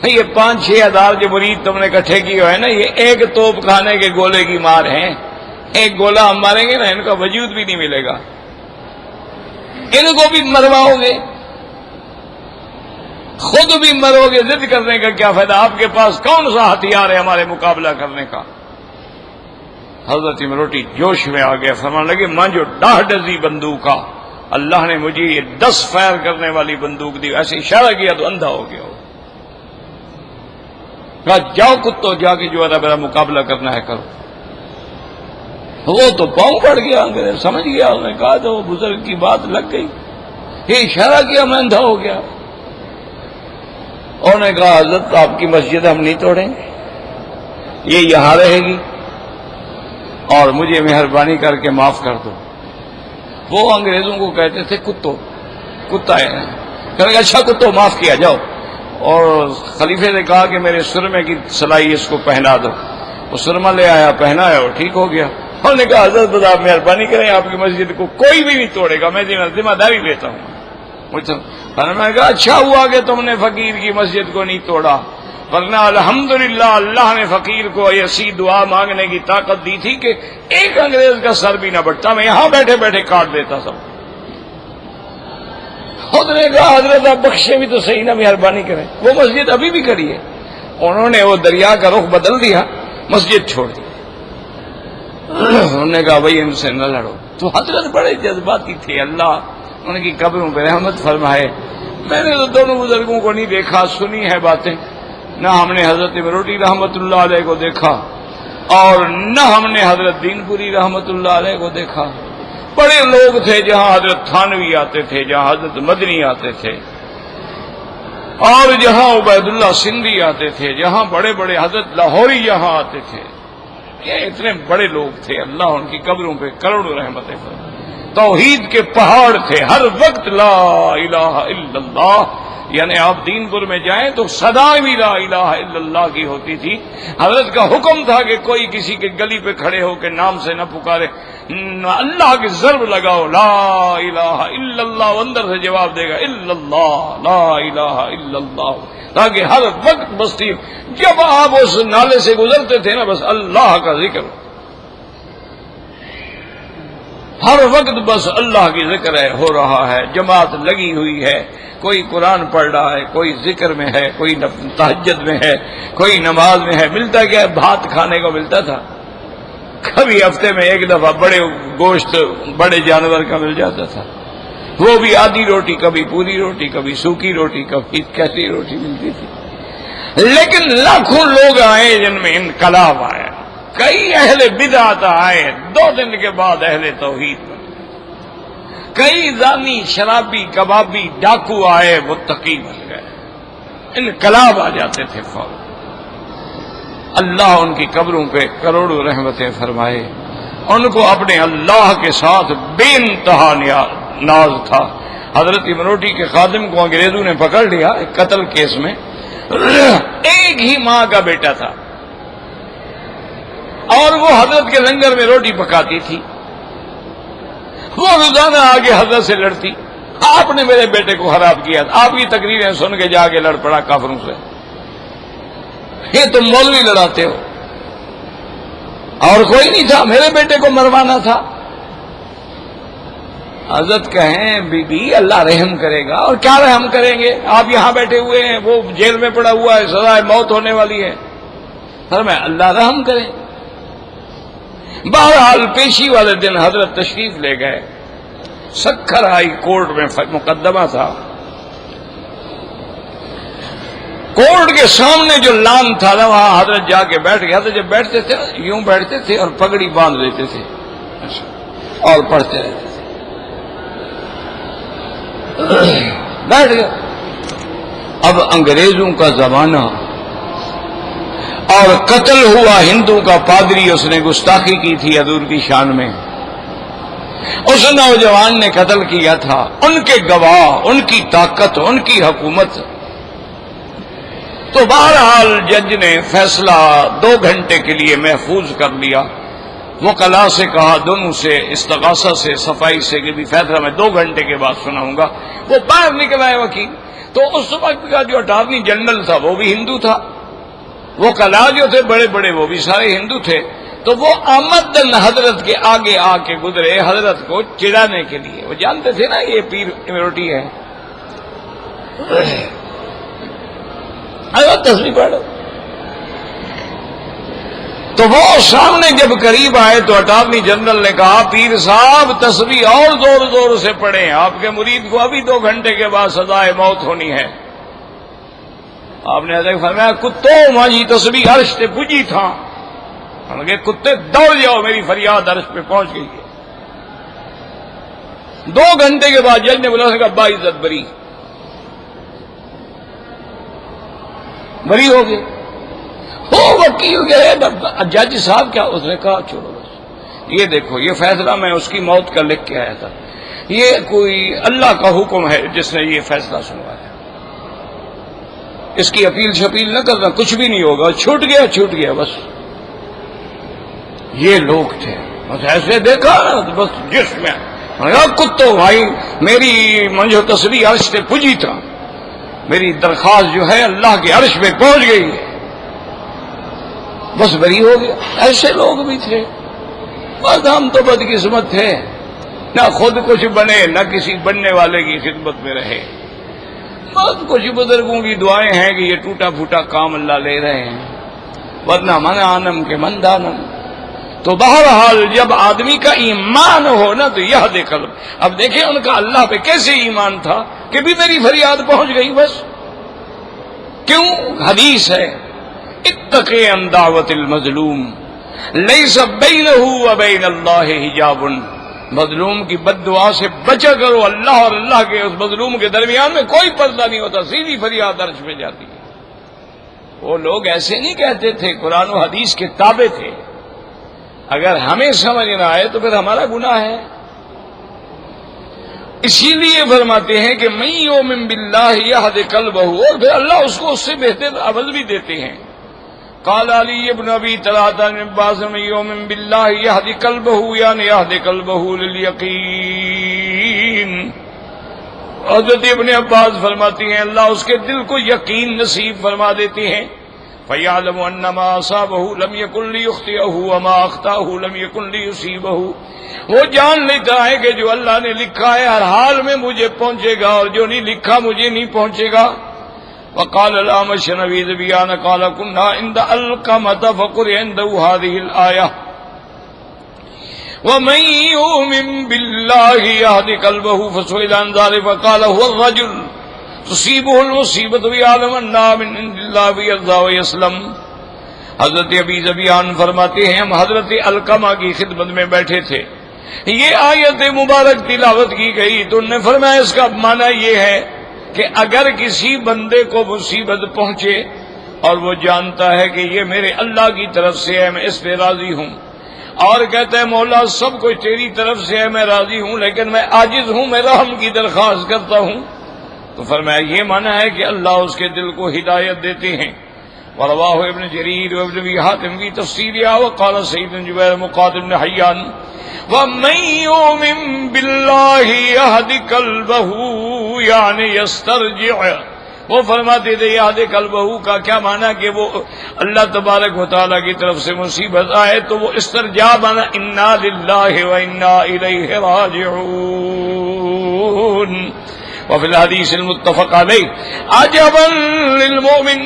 یہ 5-6 ہزار جو مرید تم نے اکٹھے کیے ہوئے نا، یہ ایک توپ کھانے کے گولے کی مار ہیں. ایک گولا ہم ماریں گے نا ان کا وجود بھی نہیں ملے گا، ان کو بھی مرواؤ گے، خود بھی مرو گے. ضد کرنے کا کیا فائدہ؟ آپ کے پاس کون سا ہتھیار ہے ہمارے مقابلہ کرنے کا؟ حضرت امروٹی جوش میں آ گیا، فرمانے لگے ماں جو ڈاہ ڈزی بندوق کا، اللہ نے مجھے یہ 10 فائر کرنے والی بندوق دی. ایسے اشارہ کیا تو اندھا ہو گیا. کہا جاؤ کتو، جا کے جو ہے میرا مقابلہ کرنا ہے کرو. وہ تو پاؤں پڑ گیا، انگریز سمجھ گیا. انہوں نے کہا تو وہ بزرگ کی بات لگ گئی، یہ اشارہ کیا میں اندھا ہو گیا. انہوں نے کہا حضرت آپ کی مسجد ہم نہیں توڑیں گے، یہ یہاں رہے گی، اور مجھے مہربانی کر کے معاف کر دو. وہ انگریزوں کو کہتے تھے کتو، کتا ہے. کہنے لگا اچھا کتو معاف کیا جاؤ. اور خلیفے نے کہا کہ میرے سرمے کی سلائی اس کو پہنا دو. وہ سرما لے آیا، پہنایا اور ٹھیک ہو گیا. انہوں نے کہا حضرت آپ مہربانی کریں، آپ کی مسجد کو کوئی بھی نہیں توڑے گا، میں ذمہ داری لیتا ہوں. میں نے کہا اچھا ہوا کہ تم نے فقیر کی مسجد کو نہیں توڑا، ورنہ الحمدللہ اللہ نے فقیر کو ایسی دعا مانگنے کی طاقت دی تھی کہ ایک انگریز کا سر بھی نہ بٹتا، میں یہاں بیٹھے بیٹھے کاٹ دیتا سب. خود نے کہا حضرت آپ بخشے بھی تو صحیح نہ، مہربانی کریں. وہ مسجد ابھی بھی کری ہے. انہوں نے وہ دریا کا رخ بدل دیا، مسجد چھوڑ دی. انہوں نے کہا بھائی ان سے نہ لڑو. تو حضرت بڑے جذباتی تھے، اللہ ان کی قبروں پہ رحمت فرمائے. میں نے تو دونوں بزرگوں کو نہیں دیکھا، سنی ہے باتیں، نہ ہم نے حضرت امروٹی رحمت اللہ علیہ کو دیکھا اور نہ ہم نے حضرت دین پوری رحمت اللہ علیہ کو دیکھا. بڑے لوگ تھے جہاں حضرت تھانوی آتے تھے، جہاں حضرت مدنی آتے تھے، اور جہاں عبید اللہ سندھی آتے تھے، جہاں بڑے بڑے حضرت لاہوری یہاں آتے تھے. یہ اتنے بڑے لوگ تھے، اللہ ان کی قبروں پہ کروڑوں رحمتیں فرمائے. توحید کے پہاڑ تھے، ہر وقت لا الہ الا اللہ یعنی آپ دین پور میں جائیں تو صدا بھی لا الہ الا اللہ کی ہوتی تھی. حضرت کا حکم تھا کہ کوئی کسی کے گلی پہ کھڑے ہو کے نام سے نہ پکارے, اللہ کی ضرب لگاؤ لا الہ الا اللہ, اندر سے جواب دے گا الا اللہ لا الہ الا اللہ, تاکہ ہر وقت بستی جب آپ اس نالے سے گزرتے تھے نا بس اللہ کا ذکر, ہر وقت بس اللہ کی ذکر ہے, ہو رہا ہے, جماعت لگی ہوئی ہے, کوئی قرآن پڑھ رہا ہے, کوئی ذکر میں ہے, کوئی تہجد میں ہے, کوئی نماز میں ہے. ملتا کیا, بھات کھانے کو ملتا تھا, کبھی ہفتے میں ایک دفعہ بڑے گوشت بڑے جانور کا مل جاتا تھا, وہ بھی آدھی روٹی, کبھی پوری روٹی, کبھی سوکھی روٹی, کبھی کیسی روٹی ملتی تھی. لیکن لاکھوں لوگ آئے جن میں انقلاب آیا, کئی اہل بدعت آئے, 2 دن کے بعد اہل توحید بنے, کئی زانی شرابی کبابی ڈاکو آئے, متقی بن گئے, انقلاب آ جاتے تھے فوراً. اللہ ان کی قبروں پہ کروڑوں رحمتیں فرمائے, ان کو اپنے اللہ کے ساتھ بے انتہا ناز تھا. حضرت منوٹی کے خادم کو انگریزوں نے پکڑ لیا ایک قتل کیس میں, ایک ہی ماں کا بیٹا تھا, اور وہ حضرت کے لنگر میں روٹی پکاتی تھی. وہ روزانہ آگے حضرت سے لڑتی, آپ نے میرے بیٹے کو خراب کیا, آپ کی تقریریں سن کے جا کے لڑ پڑا کافروں سے, یہ تم مولوی لڑاتے ہو, اور کوئی نہیں تھا, میرے بیٹے کو مروانا تھا. حضرت کہیں بی بی اللہ رحم کرے گا, اور کیا رحم کریں گے, آپ یہاں بیٹھے ہوئے ہیں, وہ جیل میں پڑا ہوا ہے, سزائے موت ہونے والی ہے. فرمایا اللہ رحم کرے. بہرحال پیشی والے دن حضرت تشریف لے گئے, سکھر ہائی کورٹ میں مقدمہ تھا. کورٹ کے سامنے جو لان تھا نا, وہاں حضرت جا کے بیٹھ گیا. حضرت جب بیٹھتے تھے یوں بیٹھتے تھے اور پگڑی باندھ لیتے تھے اور پڑھتے رہتے تھے. بیٹھ گیا. اب انگریزوں کا زمانہ, اور قتل ہوا ہندو کا پادری, اس نے گستاخی کی تھی حضور کی شان میں, اس نوجوان نے قتل کیا تھا. ان کے گواہ, ان کی طاقت, ان کی حکومت. تو بہرحال جج نے فیصلہ 2 گھنٹے کے لیے محفوظ کر لیا. وکلاء سے کہا, دونوں سے استغاثہ سے, صفائی سے, کہ بھی فیصلہ میں 2 گھنٹے کے بعد سناؤں گا. وہ باہر نکل آئے وکیل. تو اس وقت کا جو اٹارنی جنرل تھا وہ بھی ہندو تھا, وکلاء جو تھے بڑے بڑے وہ بھی سارے ہندو تھے. تو وہ آمدن حضرت کے آگے آ کے گزرے حضرت کو چڑھانے کے لیے. وہ جانتے تھے نا یہ پیر روٹی ہے. حضرت تسبیح پڑھو. تو وہ سامنے جب قریب آئے تو اٹارنی جنرل نے کہا, پیر صاحب تسبیح اور زور زور سے پڑھیں, آپ کے مرید کو ابھی 2 گھنٹے کے بعد سزائے موت ہونی ہے. آپ نے حضرت فرمایا, کتوں ماجی تسبیح عرش سے پجی تھا, کتے دوڑ جاؤ, میری فریاد عرش پہ پہنچ گئی ہے. 2 گھنٹے کے بعد جج نے بولا کہ با عزت بری ہو گئے. وہ وکیل گئے, جج صاحب کیا, اس نے کہا چھوڑو بس, یہ دیکھو یہ فیصلہ میں اس کی موت کا لکھ کے آیا تھا, یہ کوئی اللہ کا حکم ہے جس نے یہ فیصلہ سنوایا, اس کی اپیل شپیل نہ کرنا, کچھ بھی نہیں ہوگا, چھوٹ گیا بس. یہ لوگ تھے, بس ایسے دیکھا بس جس میں کتوں بھائی, میری منجو تسبیح عرش سے پجی تھا, میری درخواست جو ہے اللہ کے عرش میں پہنچ گئی ہے, بس بری ہو گیا. ایسے لوگ بھی تھے. بس ہم تو بدقسمت تھے, نہ خود کچھ بنے نہ کسی بننے والے کی خدمت میں رہے. بس کچھ بزرگوں کی دعائیں ہیں کہ یہ ٹوٹا پھوٹا کام اللہ لے رہے ہیں, ورنہ من آنم کے من دانم. تو بہرحال جب آدمی کا ایمان ہو نا تو یہ قلب. اب دیکھیں ان کا اللہ پہ کیسے ایمان تھا کہ بھی میری فریاد پہنچ گئی بس. کیوں؟ حدیث ہے, اتقی عن دعوت المظلوم لیس بینہ وبین اللہ حجاب. مظلوم کی بد دعا سے بچا کرو, اللہ اور اللہ کے اس مظلوم کے درمیان میں کوئی پردہ نہیں ہوتا, سیدھی فریاد عرش پہ جاتی ہے. وہ لوگ ایسے نہیں کہتے تھے, قرآن و حدیث کے تابع تھے. اگر ہمیں سمجھ نہ آئے تو پھر ہمارا گناہ ہے. اسی لیے فرماتے ہیں کہ من یؤمن باللہ یہد قلبہ، اور پھر اللہ اس کو اس سے بہتر عمل بھی دیتے ہیں۔ قال علی بن ابی طلحہ عن عباس من یؤمن باللہ یہد قلبہ، یعنی یہد قلبہ للیقین۔ حضرت ابن عباس فرماتی ہیں اللہ اس کے دل کو یقین نصیب فرما دیتے ہیں۔ فَيَعْلَمُ أَنَّ مَا أَصَابَهُ لَمْ يَكُنْ لِيُخْطِئَهُ وَمَا أَخْطَأَهُ لَمْ يَكُنْ لِيُصِيبَهُ۔ وہ جان لیتا ہے کہ جو اللہ نے لکھا ہے ہر حال میں مجھے پہنچے گا، اور جو نہیں لکھا مجھے نہیں پہنچے گا۔ وقال الأعمش عن أبي ذبيان قال كنا عند علقمة فقرئ عنده هذه الآية ومن يؤمن بالله يهد قلبه، فسئل عن ذلك فقال هو الرجل تصيبه المصيبة ويعلم أنها من عند الله فيرضى ويسلم۔ حضرت ابی ذبیان فرماتے ہیں ہم حضرت علقمہ کی خدمت میں بیٹھے تھے، یہ آیت مبارک تلاوت کی گئی تو انہوں نے فرمایا اس کا معنی یہ ہے کہ اگر کسی بندے کو مصیبت پہنچے اور وہ جانتا ہے کہ یہ میرے اللہ کی طرف سے ہے، میں اس پہ راضی ہوں، اور کہتا ہے مولا سب کچھ تیری طرف سے ہے، میں راضی ہوں، لیکن میں عاجز ہوں، میں رحم کی درخواست کرتا ہوں، تو فرمایا یہ معنی ہے کہ اللہ اس کے دل کو ہدایت دیتے ہیں۔ ورواه ابن جریر وابن ابی حاتم في تفسیرها وقال سعید بن جبیر مقاتل بن حیان وَمَن يُؤْمِن بِاللَّهِ يَهْدِ قَلْبَهُ یعنی یسترجع۔ وہ فرماتے تھے یہد قلبہ کا کیا معنی کہ وہ اللہ تبارک و تعالیٰ کی طرف سے مصیبت آئے تو وہ استرجاع معنی انا للہ وانا الیہ راجعون۔ وفی الحدیث المتفق علیہ عجبا للمؤمن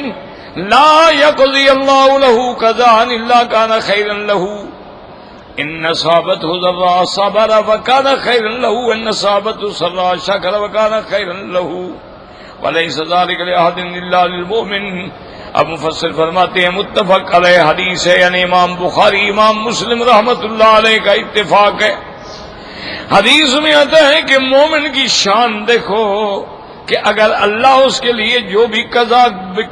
لا يقضي الله له قضاء الا كان خيرا له، ان اصابته ضراء صبر فكان خيرا له، وان اصابته سراء شكر وكان خيرا له، وليس ذلك لاحد الا للمؤمن۔ اب مفسر فرماتے ہیں متفق علیہ حدیث ہے، یعنی امام بخاری امام مسلم رحمت اللہ علیہ کا اتفاق ہے۔ حدیث میں آتا ہے کہ مومن کی شان دیکھو کہ اگر اللہ اس کے لیے جو بھی قضا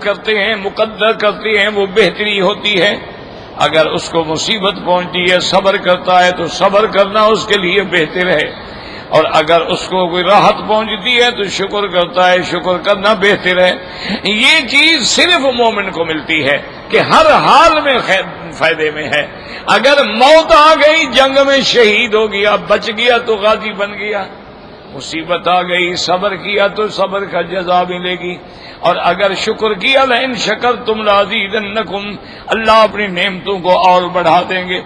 کرتے ہیں مقدر کرتے ہیں وہ بہتری ہوتی ہے، اگر اس کو مصیبت پہنچتی ہے صبر کرتا ہے تو صبر کرنا اس کے لیے بہتر ہے، اور اگر اس کو کوئی راحت پہنچتی ہے تو شکر کرتا ہے، شکر کرنا بہتر ہے۔ یہ چیز صرف مومن کو ملتی ہے کہ ہر حال میں فائدے میں ہے۔ اگر موت آ گئی جنگ میں شہید ہو گیا، بچ گیا تو غازی بن گیا، مصیبت آ گئی صبر کیا تو صبر کا جزا ملے گی، اور اگر شکر کیا لئن شکرتم لازیدنکم، اللہ اپنی نعمتوں کو اور بڑھا دیں گے۔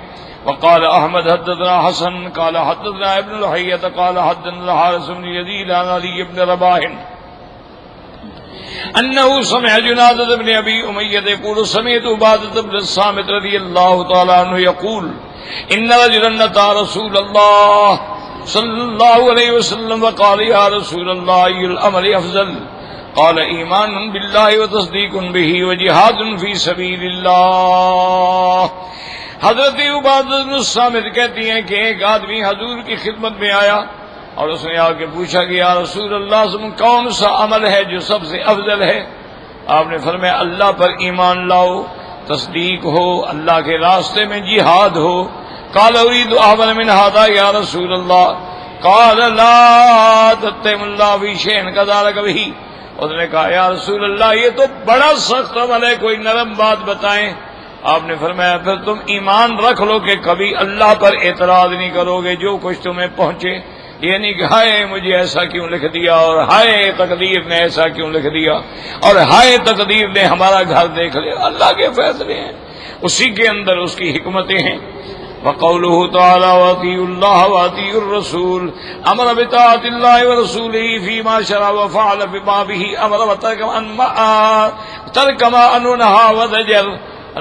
وقال احمد حدثنا حسن قال حدثنا ابن لحیۃ قال حدثنا الحارث بن یزید عن علی بن رباح انه سمع جنادة بن ابی امیہ یقول سمعت عبادة بن الصامت رضی اللہ تعالی عنہ یقول ان رجلا اتى رسول اللہ صلی اللہ علیہ وسلم وقال یا رسول اللہ ای العمل افضل؟ قال ایمان باللہ وتصدیق بہ وجہاد فی سبیل اللہ۔ حضرت عبادہ بن الصامت کہتی ہیں کہ ایک آدمی حضور کی خدمت میں آیا اور اس نے آ کے پوچھا کہ یا رسول اللہ کون سا عمل ہے جو سب سے افضل ہے؟ آپ نے فرمایا اللہ پر ایمان لاؤ، تصدیق ہو، اللہ کے راستے میں جہاد ہو۔ قال اريد اعمل من هذا یا رسول اللہ؟ قال لا تتم اللہ فی شیء كذلك به۔ اس نے کہا یا رسول اللہ یہ تو بڑا سخت عمل ہے، کوئی نرم بات بتائیں۔ آپ نے فرمایا پھر تم ایمان رکھ لو کہ کبھی اللہ پر اعتراض نہیں کرو گے جو کچھ تمہیں پہنچے، یہ نہیں کہ ہائے مجھے ایسا کیوں لکھ دیا، اور ہائے تقدیر نے ایسا کیوں لکھ دیا، اور ہائے تقدیر نے ہمارا گھر دیکھ لیا۔ اللہ کے فیصلے ہیں، اسی کے اندر اس کی حکمتیں ہیں۔ وقوله تعالى واطيعوا الله واطيعوا الرسول امر بطاعة الله ورسوله فيما شرع وفعل بما به امر وترك ما نهى وزجر۔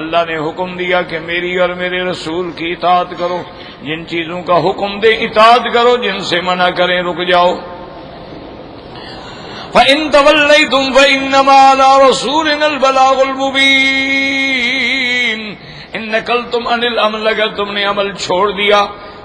اللہ نے حکم دیا کہ میری اور میرے رسول کی اطاعت کرو، جن چیزوں کا حکم دے اطاعت کرو، جن سے منع کریں رک جاؤ۔ فَإِن تَوَلَّيْتُمْ فَإِنَّمَا عَلَىٰ رَسُولِنَا الْبَلَاغُ الْمُبِينُ۔ ان نقلتم عن العمل، اگر تم نے عمل چھوڑ دیا،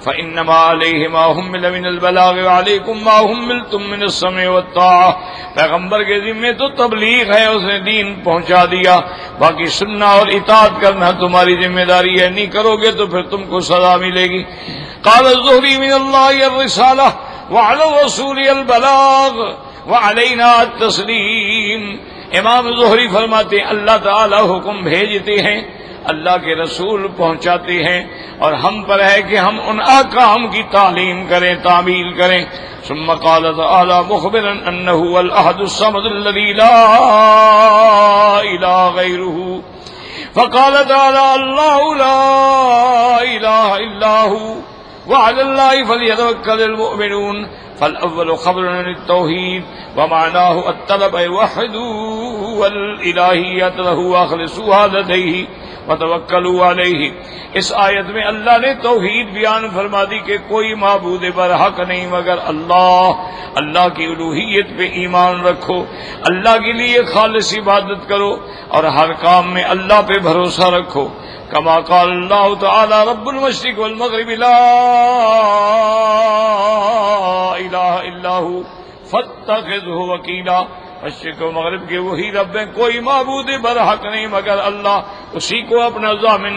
فانما علیہ ما حمل من البلاغ وعلیکم ما حملتم من السمع والطاعہ، پیغمبر کے ذمے تو تبلیغ ہے، اس نے دین پہنچا دیا، باقی سننا اور اطاعت کرنا تمہاری ذمہ داری ہے، نہیں کرو گے تو پھر تم کو سزا ملے گی۔ قال الزہری من اللہ الرسالہ وعلى الرسول البلاغ وعلينا التسلیم. امام ظہری فرماتے ہیں اللہ تعالی حکم بھیجتے ہیں، اللہ کے رسول پہنچاتے ہیں، اور ہم پر ہے کہ ہم ان احکام کی تعلیم کریں، تعمیل کریں. ثم قال تعالی مخبرا انه الاحد الصمد الذي لا اله غيره فقال تعالی اللہ لا الہ الا هو وعلى الله فليتوكل المؤمنون. فالاول خبر عن التوحید ومعناه الطلب وحدوا والالہیت له واخلصوا لدیہ وتوکلوا علیہ. اس آیت میں اللہ نے توحید بیان فرما دی کہ کوئی معبود برحق نہیں مگر اللہ. اللہ کی الوہیت پہ ایمان رکھو، اللہ کے لیے خالص عبادت کرو، اور ہر کام میں اللہ پہ بھروسہ رکھو. کما قال اللہ تعالی رب المشرق والمغرب لا الہ الا هو فاتخذہ وکیلا. مشرق و مغرب کے وہی رب ہیں، کوئی معبود برحق نہیں مگر اللہ. اسی کو اپنا ضامن،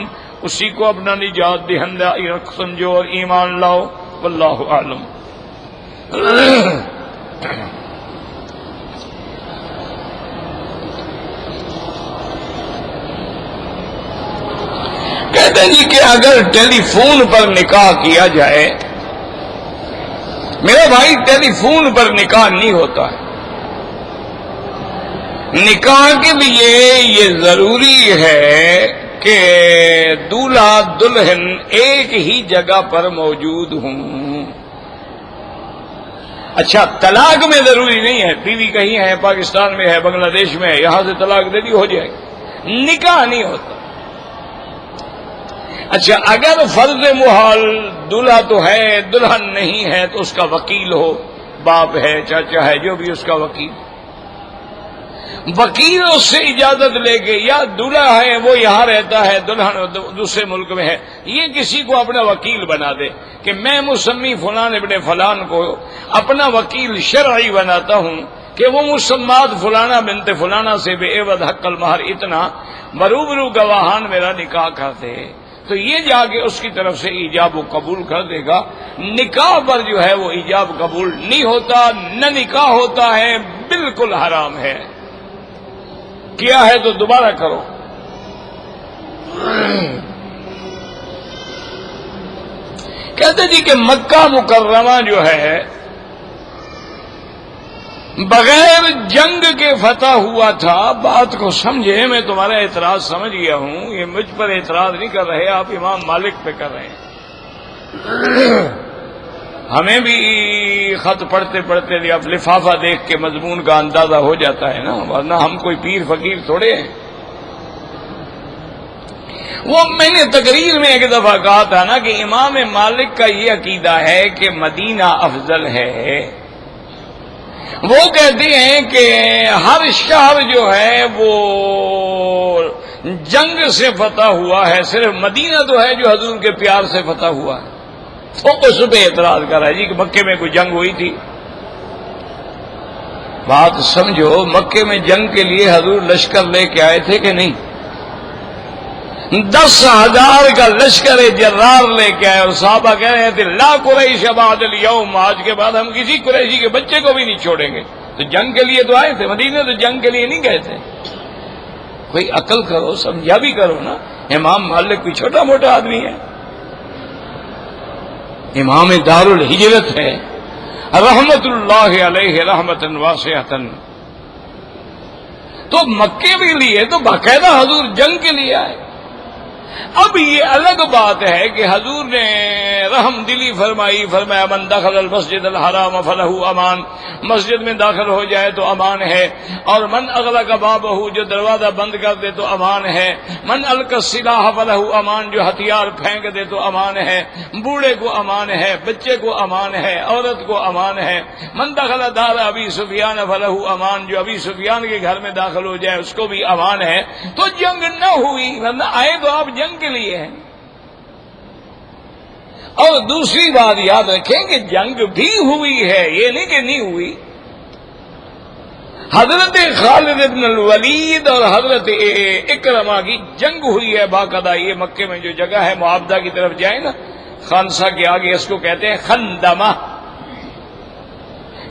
اسی کو اپنا نجات دہندہ سمجھو اور ایمان لاؤ. واللہ اعلم. کہتے ہیں جی کہ اگر ٹیلی فون پر نکاح کیا جائے، میرا بھائی ٹیلی فون پر نکاح نہیں ہوتا ہے. نکاح کے لیے یہ ضروری ہے کہ دولہا دلہن ایک ہی جگہ پر موجود ہوں. اچھا طلاق میں ضروری نہیں ہے، بیوی کہیں ہے، پاکستان میں ہے، بنگلہ دیش میں ہے، یہاں سے طلاق دے دی ہو جائے گی، نکاح نہیں ہوتا. اچھا اگر فرض محال دولہا تو ہے دلہن نہیں ہے تو اس کا وکیل ہو، باپ ہے چاچا ہے جو بھی اس کا وکیل، وکیل اس سے اجازت لے کے، یا دولہا ہے وہ یہاں رہتا ہے دلہن دوسرے ملک میں ہے، یہ کسی کو اپنا وکیل بنا دے کہ میں مسمی فلان ابن فلان کو اپنا وکیل شرعی بناتا ہوں کہ وہ مسمات فلانا بنت فلانا سے بے عوض حق المہر اتنا بروبرو گواہان میرا نکاح کر دے، تو یہ جا کے اس کی طرف سے ایجاب و قبول کر دے گا. نکاح پر جو ہے وہ ایجاب قبول نہیں ہوتا، نہ نکاح ہوتا ہے، بالکل حرام ہے. کیا ہے تو دوبارہ کرو. کہتے جی کہ مکہ مکرمہ جو ہے بغیر جنگ کے فتح ہوا تھا. بات کو سمجھے، میں تمہارا اعتراض سمجھ گیا ہوں، یہ مجھ پر اعتراض نہیں کر رہے آپ، امام مالک پہ کر رہے ہیں. ہمیں بھی خط پڑھتے پڑھتے لفافہ دیکھ کے مضمون کا اندازہ ہو جاتا ہے نا، ورنہ ہم کوئی پیر فقیر تھوڑے ہیں. وہ میں نے تقریر میں ایک دفعہ کہا تھا نا کہ امام مالک کا یہ عقیدہ ہے کہ مدینہ افضل ہے. وہ کہتے ہیں کہ ہر شہر جو ہے وہ جنگ سے فتح ہوا ہے، صرف مدینہ تو ہے جو حضور کے پیار سے فتح ہوا ہے. وہ اس پہ اعتراض کر رہا ہے جی کہ مکے میں کوئی جنگ ہوئی تھی. بات سمجھو، مکے میں جنگ کے لیے حضور لشکر لے کے آئے تھے کہ نہیں؟ 10,000 کا لشکر جرار لے کے آئے، اور صحابہ کہہ رہے تھے لا قریش بعد اليوم، آج کے بعد ہم کسی قریشی کے بچے کو بھی نہیں چھوڑیں گے. تو جنگ کے لیے تو آئے تھے، مدینہ تو جنگ کے لیے نہیں گئے تھے. کوئی عقل کرو، سمجھا بھی کرو نا. امام مالک کوئی چھوٹا موٹا آدمی ہے، امام دار الہجرت ہے رحمت اللہ علیہ رحمتا واسعۃ. تو مکے کے لیے تو باقاعدہ حضور جنگ کے لیے آئے. اب یہ الگ بات ہے کہ حضور نے رحم دلی فرمائی، فرمایا من دخل المسجد الحرام فلہ امان، مسجد میں داخل ہو جائے تو امان ہے، اور من اغلق بابہ، جو دروازہ بند کر دے تو امان ہے، من القى السلاح فلہ امان، جو ہتھیار پھینک دے تو امان ہے، بوڑھے کو امان ہے، بچے کو امان ہے، عورت کو امان ہے. من دخل دار ابی سفیان فلہ امان، جو ابی سفیان کے گھر میں داخل ہو جائے اس کو بھی امان ہے. تو جنگ نہ ہوئی، ورنہ آئے تو آپ جنگ کے لیے ہیں. اور دوسری بات یاد رکھیں کہ جنگ بھی ہوئی ہے، یہ نہیں کہ نہیں ہوئی. حضرت خالد بن الولید اور حضرت اکرمہ کی جنگ ہوئی ہے باقاعدہ. یہ مکے میں جو جگہ ہے معابدہ کی طرف جائیں نا، خانسا کے آگے، اس کو کہتے ہیں خندمہ.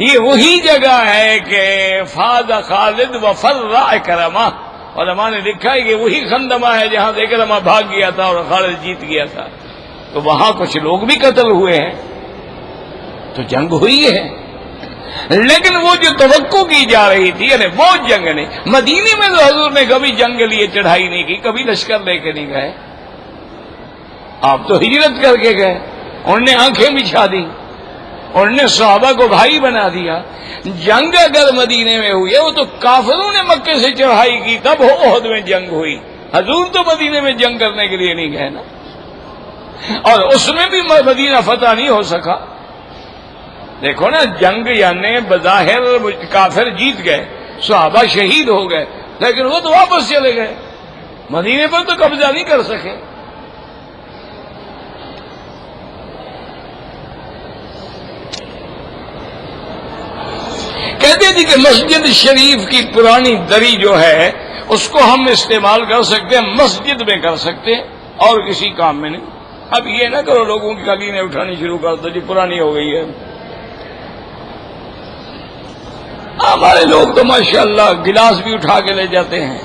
یہ وہی جگہ ہے کہ فاز خالد وفر اکرمہ، علماء نے لکھا ہے کہ وہی خندمہ ہے جہاں سے اکرمہ بھاگ گیا تھا اور خالد جیت گیا تھا. تو وہاں کچھ لوگ بھی قتل ہوئے ہیں، تو جنگ ہوئی ہے. لیکن وہ جو توقع کی جا رہی تھی یعنی وہ جنگ نہیں. مدینے میں تو حضور نے کبھی جنگ کے لیے چڑھائی نہیں کی، کبھی لشکر لے کے نہیں گئے. آپ تو ہجرت کر کے گئے، انہوں نے آنکھیں بچھا دی، انہوں نے صحابہ کو بھائی بنا دیا. جنگ اگر مدینے میں ہوئی ہے وہ تو کافروں نے مکے سے چڑھائی کی، تب احد میں جنگ ہوئی. حضور تو مدینے میں جنگ کرنے کے لیے نہیں گئے نا، اور اس میں بھی مدینہ فتح نہیں ہو سکا. دیکھو نا، جنگ یعنی بظاہر کافر جیت گئے، صحابہ شہید ہو گئے، لیکن وہ تو واپس چلے گئے، مدینے پر تو قبضہ نہیں کر سکے. کہتے تھے کہ مسجد شریف کی پرانی دری جو ہے اس کو ہم استعمال کر سکتے ہیں، مسجد میں کر سکتے ہیں اور کسی کام میں نہیں. اب یہ نہ کرو لوگوں کی قالینیں اٹھانی شروع کر دو جی پرانی ہو گئی ہے. ہمارے لوگ تو ماشاءاللہ گلاس بھی اٹھا کے لے جاتے ہیں.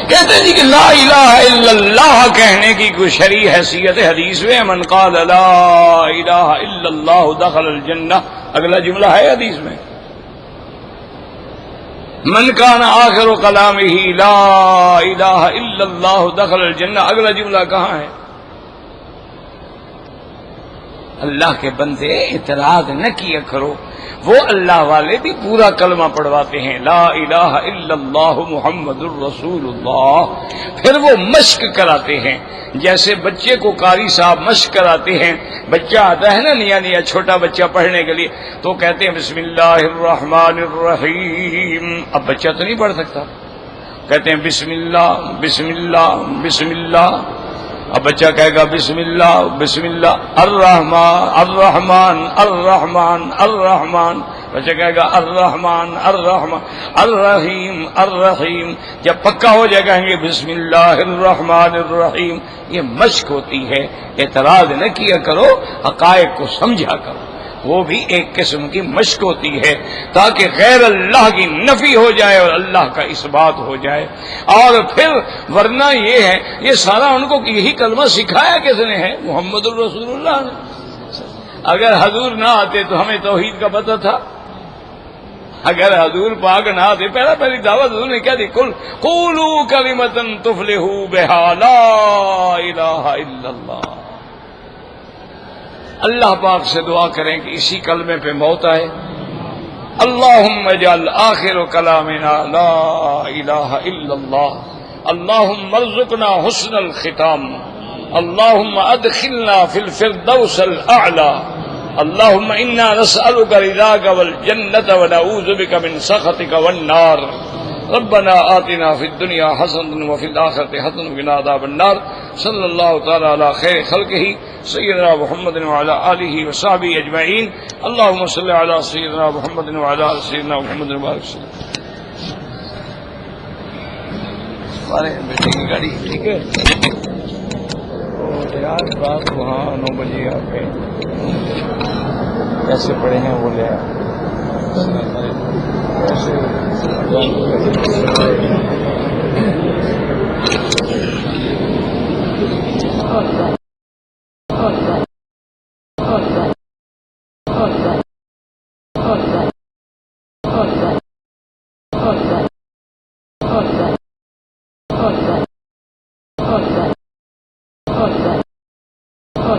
کہتے ہیں جی کہ لا الہ الا اللہ کہنے کی کوئی شرعی حیثیت حدیث میں، من قال لا الہ الا اللہ دخل الجنہ، اگلا جملہ ہے حدیث میں. من کان آخر کلامہ لا الہ الا اللہ دخل الجنہ، اگلا جملہ کہاں ہے؟ اللہ کے بندے اعتراض نہ کیا کرو، وہ اللہ والے بھی پورا کلمہ پڑھواتے ہیں لا الہ الا اللہ محمد الرسول اللہ، پھر وہ مشق کراتے ہیں. جیسے بچے کو قاری صاحب مشق کراتے ہیں، بچہ آتا ہے نا نیا نیا چھوٹا بچہ پڑھنے کے لیے، تو کہتے ہیں بسم اللہ الرحمن الرحیم. اب بچہ تو نہیں پڑھ سکتا، کہتے ہیں بسم اللہ بسم اللہ بسم اللہ. اب بچہ کہے گا بسم اللہ بسم اللہ الرحمن الرحمن الرحمن الرحمن، بچہ کہے گا الرحمن الرحمن الرحیم الرحیم. جب پکا ہو جائے کہیں گے بسم اللہ الرحمن الرحیم. یہ مشق ہوتی ہے. اعتراض نہ کیا کرو، حقائق کو سمجھا کرو، وہ بھی ایک قسم کی مشق ہوتی ہے تاکہ غیر اللہ کی نفی ہو جائے اور اللہ کا اثبات ہو جائے. اور پھر ورنہ یہ ہے، یہ سارا ان کو یہی کلمہ سکھایا کس نے ہے؟ محمد الرسول اللہ نے. اگر حضور نہ آتے تو ہمیں توحید کا پتہ تھا؟ اگر حضور پاک نہ آتے، پہلی دعوت حضور نے کیا دی؟ قولوا کلمۃ تفلحوا بها لا الہ الا اللہ. اللہ پاک سے دعا کریں کہ اسی کلمے پہ موت آئے. اللہم اجعل آخر کلامنا لا الہ الا اللہ. اللہم ارزقنا حسن الختام. اللہم ادخلنا فی الفردوس الاعلی. اللہم انا نسألک رضاک والجنة ونعوذ بک من سخطک والنار. ربنا آتنا فی الدنیا حسنة وفی الآخرة حسنة وقنا عذاب النار. صلی اللہ تعالی علی خیر خلقہ سیدنا محمد وعلی آلہ وصحبہ اجمعین. اللہم صلی علی سیدنا محمد وعلی آل سیدنا محمد وبارک وسلم. ہمارے بیٹے کی گاڑی ٹھیک ہے یار، رات وہاں 9 بجے آ کے کیسے پڑے ہیں وہ لے آ